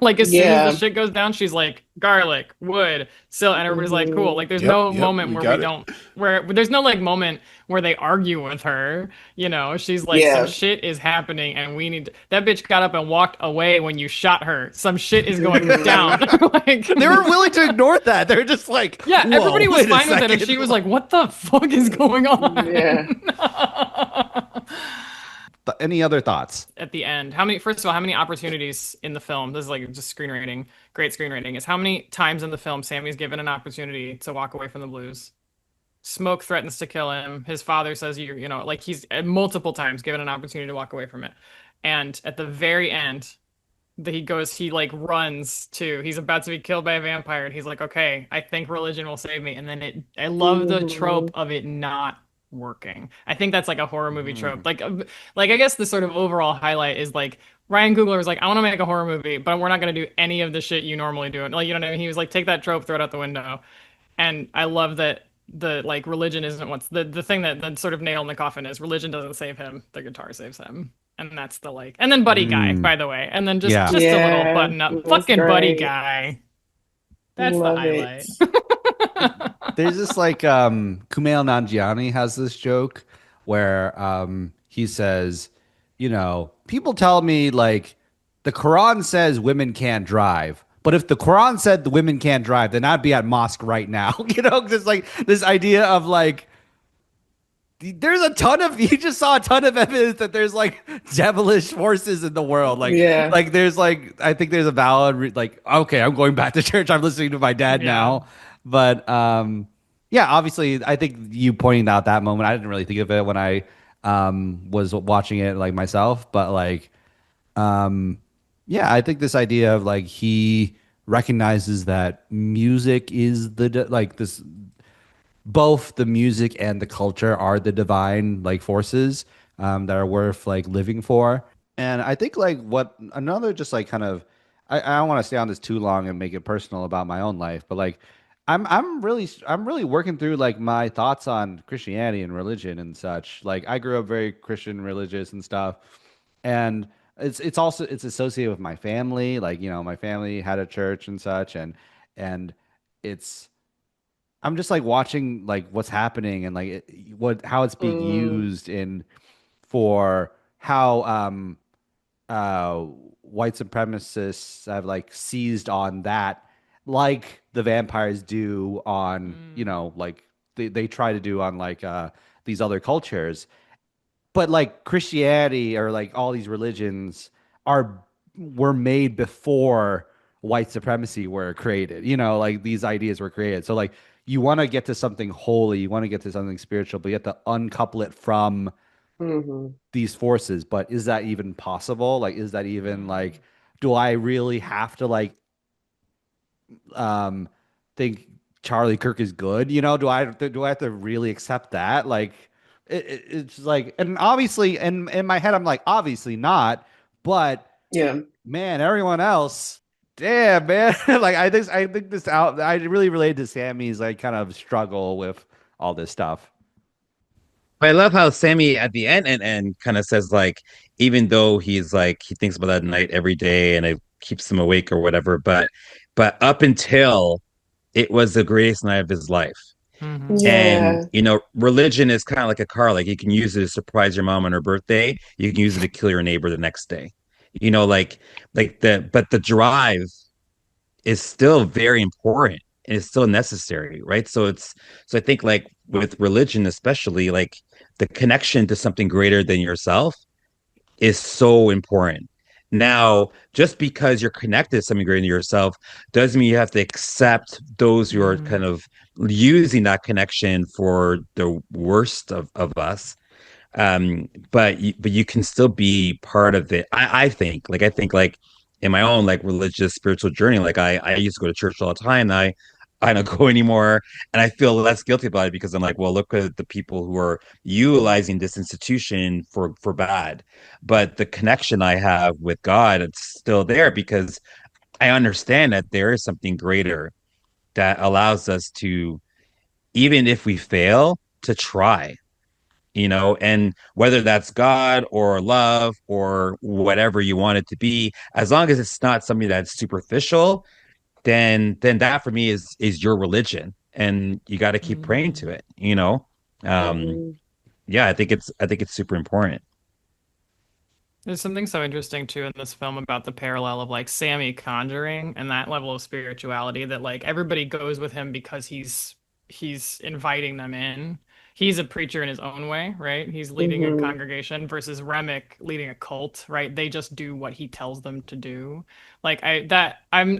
Like as soon as the shit goes down, she's like garlic, wood, and everybody's like cool. Like there's no moment where there's no like moment where they argue with her. She's like some shit is happening and that bitch got up and walked away when you shot her. Some shit is going down. Like they were willing to ignore that. They're just like, everybody was fine with it, and she was like, "What the fuck is going on?" Yeah. Any other thoughts at the end? First of all, how many opportunities in the film? This is like just screenwriting, great screenwriting. Is how many times in the film Sammy's given an opportunity to walk away from the blues. Smoke threatens to kill him. His father says like he's multiple times given an opportunity to walk away from it. And at the very end, he like runs to, he's about to be killed by a vampire. And he's like, okay, I think religion will save me. And then I love the trope of it not working. I think that's like a horror movie trope. Like I guess the sort of overall highlight is like Ryan Coogler was like, I want to make a horror movie, but we're not going to do any of the shit you normally do. Like, you know what I mean? He was like, take that trope, throw it out the window. And I love that the like religion isn't what's the thing that sort of nail in the coffin is religion doesn't save him, the guitar saves him. And that's the like, and then Buddy Guy, by the way, and then just a little button up fucking great. Buddy Guy. That's the highlight. There's this like Kumail Nanjiani has this joke where he says, people tell me like the Quran says women can't drive, but if the Quran said the women can't drive, then I'd be at mosque right now. Just like this idea of like there's you just saw a ton of evidence that there's like devilish forces in the world. Like, like there's like, I think there's a valid, like, okay, I'm going back to church. I'm listening to my dad now. But, obviously I think you pointing out that moment, I didn't really think of it when I, was watching it like myself, but like, I think this idea of like, he recognizes that music is both the music and the culture are the divine like forces that are worth like living for. And I think like what another just like kind of I don't want to stay on this too long and make it personal about my own life, but like I'm really working through like my thoughts on Christianity and religion and such. Like I grew up very Christian religious and stuff. And it's associated with my family. Like, my family had a church and such, and I'm just like watching like what's happening and like how it's being used for how white supremacists have like seized on that, like the vampires do on like they try to do on like these other cultures. But like Christianity or like all these religions were made before white supremacy were created. Like these ideas were created. So like you want to get to something holy, you want to get to something spiritual, but you have to uncouple it from Mhm. these forces. But is that even possible? Like, is that even like, do I really have to like think Charlie Kirk is good? You know, do I have to really accept that? Like, it's like, and obviously, in my head, I'm like, obviously not. But Yeah. man, everyone else, damn, man. Like, I think this out. I really related to Sammy's like kind of struggle with all this stuff. I love how Sammy at the end kind of says like, even though he's like he thinks about that night every day and it keeps him awake or whatever, but up until it was the greatest night of his life. And Yeah. religion is kind of like a car. Like you can use it to surprise your mom on her birthday. You can use it to kill your neighbor the next day. But the drive is still very important and it's still necessary, right? So I think like with religion, especially like the connection to something greater than yourself is so important. Now, just because you're connected to something greater than yourself doesn't mean you have to accept those who are kind of using that connection for the worst of us. But you can still be part of it. I think like in my own like religious spiritual journey, like I used to go to church all the time. And I don't go anymore, and I feel less guilty about it because I'm like, well, look at the people who are utilizing this institution for bad. But the connection I have with God, it's still there because I understand that there is something greater that allows us to, even if we fail, to try, and whether that's God or love or whatever you want it to be, as long as it's not something that's superficial, then that for me is your religion, and you got to keep praying to it. um Mhm. yeah, I think it's super important. There's something so interesting too in this film about the parallel of like Sammy conjuring and that level of spirituality that like everybody goes with him because he's inviting them in. He's a preacher in his own way, right? He's leading a Mhm. congregation versus Remick leading a cult, right? They just do what he tells them to do. Like I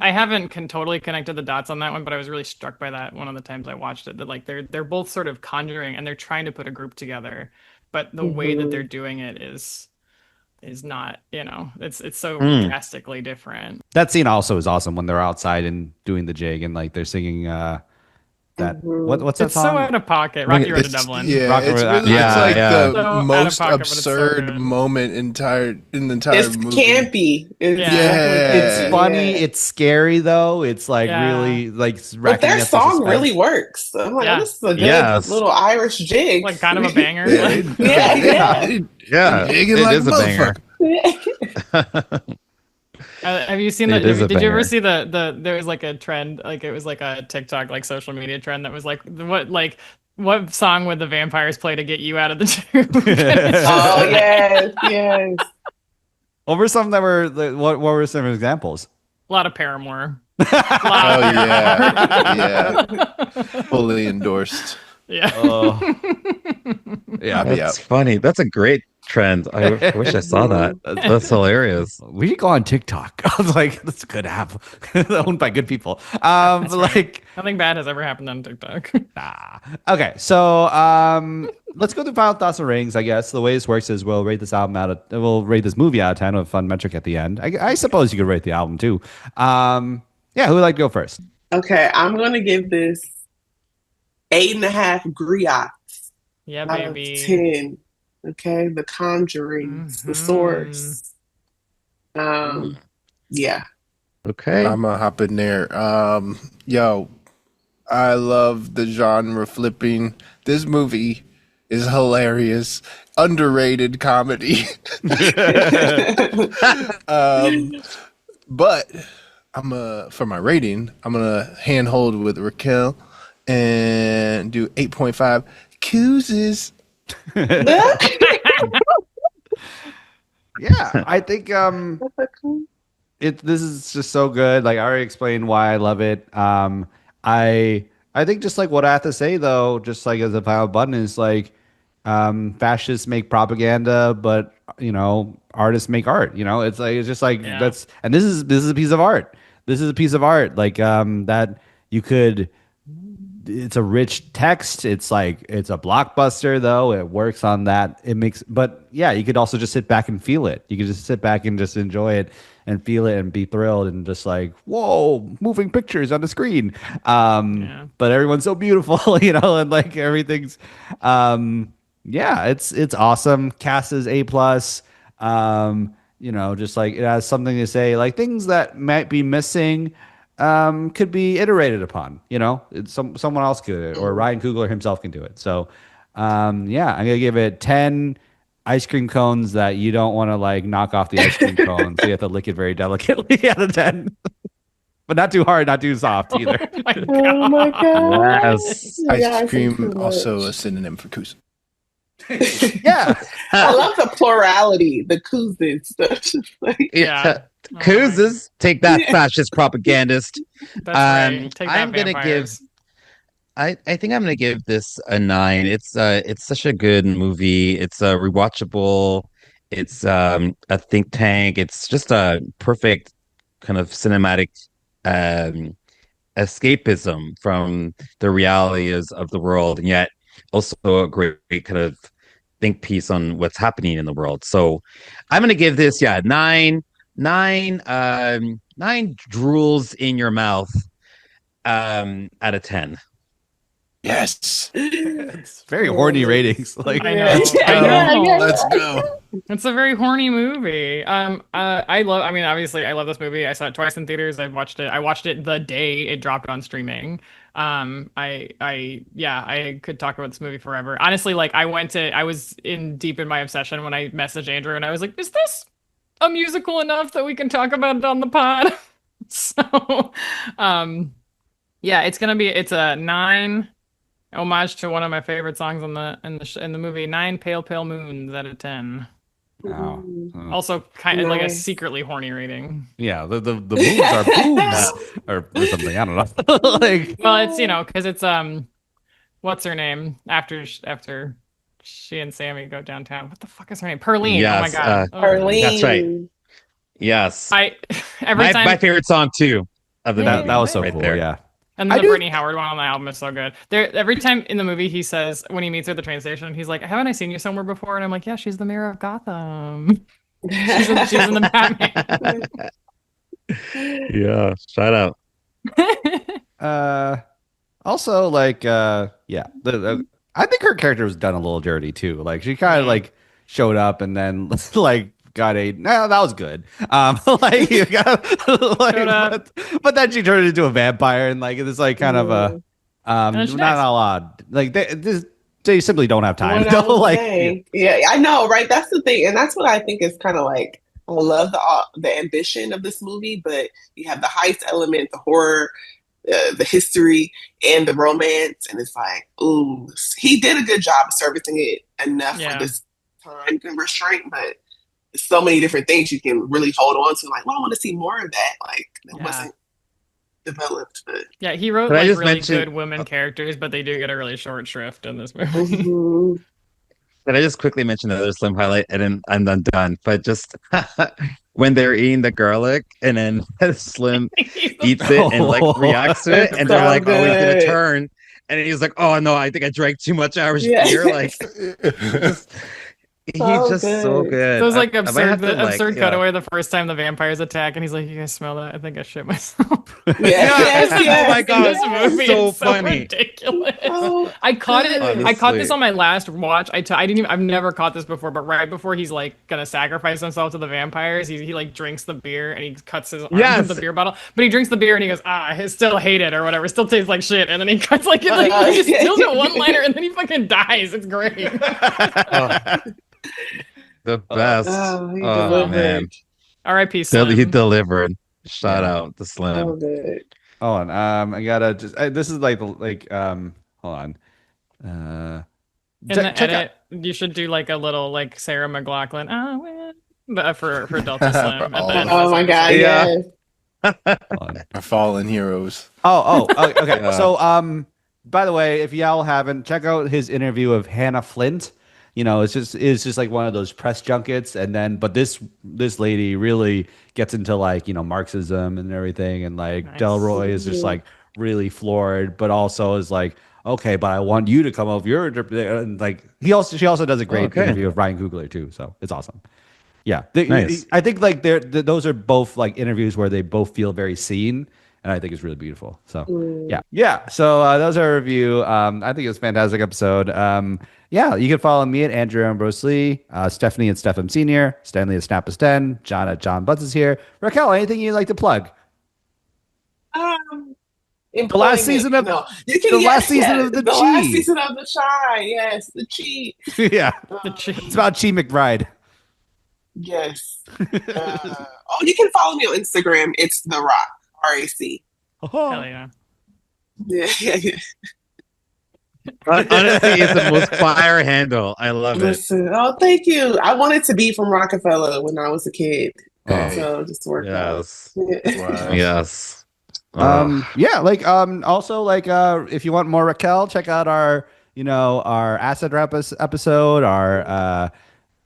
haven't totally connected the dots on that one, but I was really struck by that one of the times I watched it, that like they're both sort of conjuring and they're trying to put a group together, but the way that they're Mhm. doing it is not, it's so Mm. drastically different. That scene also is awesome when they're outside and doing the jig and like they're singing that Mhm. what's that It's so song? out of pocket. I think Rocky Road to It's Dublin. yeah, Rock it's over really it's Yeah, like yeah. the So out of most pocket, but it's so absurd good. moment in the entire It's movie. campy. It's Yeah. definitely It's Yeah. campy. funny, Yeah. it's scary though. It's like Yeah. really like But racking their me up the song really suspense. works. I'm like, oh, Yeah. this is a good Yes. little Irish jig. Like kind of a banger. Yeah, Like, Yeah, yeah. they Yeah, jigging it like a is a banger. motherfucker. have you seen It is a did you ever banger. see there was like a trend, like it was like a TikTok, like social media trend that was what song would the vampires play to get you out of the tube? And it's just Oh like yes, yes. What were some that were what were some examples? a lot of Paramore. Oh yeah, yeah, Yeah. fully endorsed. Yeah. Oh, yeah. I'll be out. That's funny. That's a great trend. I wish I saw that. That's hilarious. We should go on TikTok. I was like, that's a good app, owned by good people. But like, Nothing bad has ever happened on TikTok. nah. Okay, so let's go through final thoughts and rings. I guess the way this works is we'll rate this movie out of 10 with a fun metric at the end. I suppose you could rate the album too. Yeah, who would like to go first? Okay, I'm gonna give this 8.5 griots Yeah, out of baby. 10. Okay, The Conjurings, The Source. Yeah. Okay. I'm gonna hop in there. Yo, I love the genre flipping. This movie is hilarious, underrated comedy. But for my rating, I'm gonna handhold with Racquel and do 8.5 Coozes. Yeah, I think this is just so good. Like I already explained why I love it. I think just like what I have to say though, just like as a final button is like fascists make propaganda, but artists make art. It's just like Yeah. and this is a piece of art. This is a piece of art like that you could it's a rich text. It's like it's a blockbuster though. It works on that. It makes, but yeah, you could also just sit back and feel it. You could just sit back and just enjoy it and feel it and be thrilled and just like, whoa, moving pictures on the screen. But everyone's so beautiful, you know, and like everything's, yeah, it's awesome. Cast is A plus. You know, just like it has something to say, like things that might be missing could be iterated upon. You know, it's someone else could do it, or Ryan Coogler himself can do it. So, yeah, I'm gonna give it 10 ice cream cones that you don't want to like knock off the ice cream cone, so you have to lick it very delicately out of 10. But not too hard, not too soft either. Oh my god! Yes. Ice cream also a synonym for coos. Yeah. I love the plurality, the coozes. Like, Yeah. Coozes, take that, fascist propagandist. That's right. Take that, I'm gonna vampires. I think I'm gonna give this a 9. It's such a good movie. It's rewatchable. It's a think tank. It's just a perfect kind of cinematic escapism from the realities of the world, and yet also a great kind of think piece on what's happening in the world. So I'm gonna give this, 9 drools in your mouth out of 10. Yes. It's very horny ratings. Like, I know. Let's go. I know. Let's go. It's a very horny movie. I mean, obviously I love this movie. I saw it twice in theaters. I watched it the day it dropped on streaming. I could talk about this movie forever. Honestly, like I was deep in my obsession when I messaged Andrew and I was like, is this a musical enough that we can talk about it on the pod? So, yeah, it's a 9 homage to one of my favorite songs in the movie, 9 Pale Pale Moons out of 10. wow. Also kind of like a Nice. secretly horny rating. Yeah, the moves are boobs or something. I don't know. Like, Well, it's because it's what's her name after she and Sammy go downtown. What the fuck is her name? Perlene. Oh my Yes, god. Oh. Arlene. That's right. Yes. Every time My favorite song too of the that movie. was so right cool. there. Yeah. and I the do- Brittany Howard one on the album is so good. Every time in the movie he says when he meets her at the train station, he's like, "Haven't I seen you somewhere before?" And I'm like, "Yeah, she's the mayor of Gotham. She's in the Batman." Yeah. Shout out. Also, like, yeah, I think her character was done a little dirty too. Like, she kind of like showed up and then like got that was good. Like, you got, like, Showed up. but then she turned into a vampire and like it's like kind of a then she not dies. a lot. Like they simply don't have time. What I was Like, saying. Yeah, I know, right? That's the thing, and that's what I think is kind of like I love the ambition of this movie, but you have the heist element, the horror, the history, and the romance, and it's like, ooh, he did a good job of servicing it enough Yeah. for this time restraint, but there's so many different things you can really hold on to. Like, well, I want to see more of that. Like, that Yeah. wasn't developed, but Yeah, he wrote But I like just really mentioned- good women characters, but they do get a really short shrift in this movie. Mhm. Can I just quickly mention another Slim highlight and then I'm done? But just when they're eating the garlic and then Slim eats it and like reacts to it, and they're So like, "Oh, he's gonna good. turn," and he's like, "Oh no, I think I drank too much Irish Yeah. beer." Like, he's So just so good. good. Those like I might have absurd, to, like, absurd yeah. cutaway the first time the vampires attack, and he's like, "You guys smell that? I think I shit myself." Yes, Oh my God, This movie so is so funny. ridiculous. Oh, I caught it. I caught this Honestly. on my last watch. I've never caught this before, but right before he's like gonna sacrifice himself to the vampires, he like drinks the beer and he cuts his arm Yes. with the beer bottle. But he drinks the beer and he goes, I still hate it or whatever. Still tastes like shit. And then he cuts like he just steals it one liner and then he fucking dies. It's great. The best. Oh, he Oh, delivered. man, R.I.P. he Slim. delivered. Shout out to So Slim. good. hold on. I gotta just. This is like hold on. In Check the out- edit, you should do like a little like Sarah McLachlan. For Delta Slim. at the end of Oh this my God, Yeah. yes. hold on. Our fallen heroes. Okay. Yeah. So, by the way, if y'all haven't, check out his interview of Hannah Flint. You know, it's just like one of those press junkets, and then but this lady really gets into like Marxism and everything, and like Nice. Delroy is just like really floored, but also is like, okay, but I want you to come up with your interpretation. And like she also does a great interview with Ryan Coogler too, so it's awesome. Yeah, Nice. I think like those are both like interviews where they both feel very seen, and I think it's really beautiful. So yeah. So that was our review. I think it was a fantastic episode. Yeah, you can follow me at Andrew Ambrose Lee, Stefanie at Steph M Senior, Stenley at Snap a Sten, John at John Butts is here. Racquel, anything you'd like to plug? The last season of the last season of the Chi. Last season of the Chi. Yes, the Chi. Yeah, The Chi. it's about Chi McBride. Yes. You can follow me on Instagram. It's The Rock. RAC. Hell yeah. Yeah. Honestly, it's the most fire handle. I love it. Listen, thank you. I wanted to be from Rockefeller when I was a kid. So just worked out. Yes. Yeah, like also like if you want more Racquel, check out our our acid rap episode, our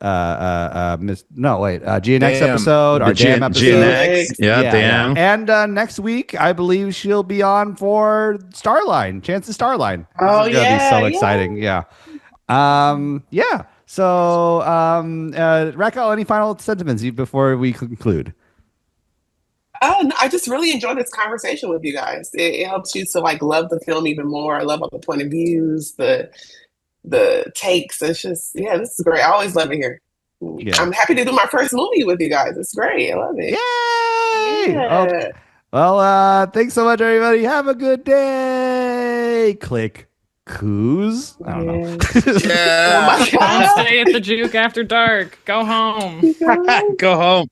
GNX episode, our Damn episode. GNX. Yeah, Damn. And next week, I believe she'll be on for Starline, Chance's Starline. Oh, this is gonna be so exciting. Yeah. Yeah. So, Racquel, any final sentiments before we conclude? No, I just really enjoyed this conversation with you guys. It helps you to like love the film even more. I love all the point of views, the takes. It's just, this is great. I always love it here. Yeah. I'm happy to do my first movie with you guys. It's great. I love it. Yay! Yeah. Well, thanks so much, everybody. Have a good day. Click. Coos? I don't know. Yeah. Oh my God. Don't stay at the juke after dark. Go home. Go home.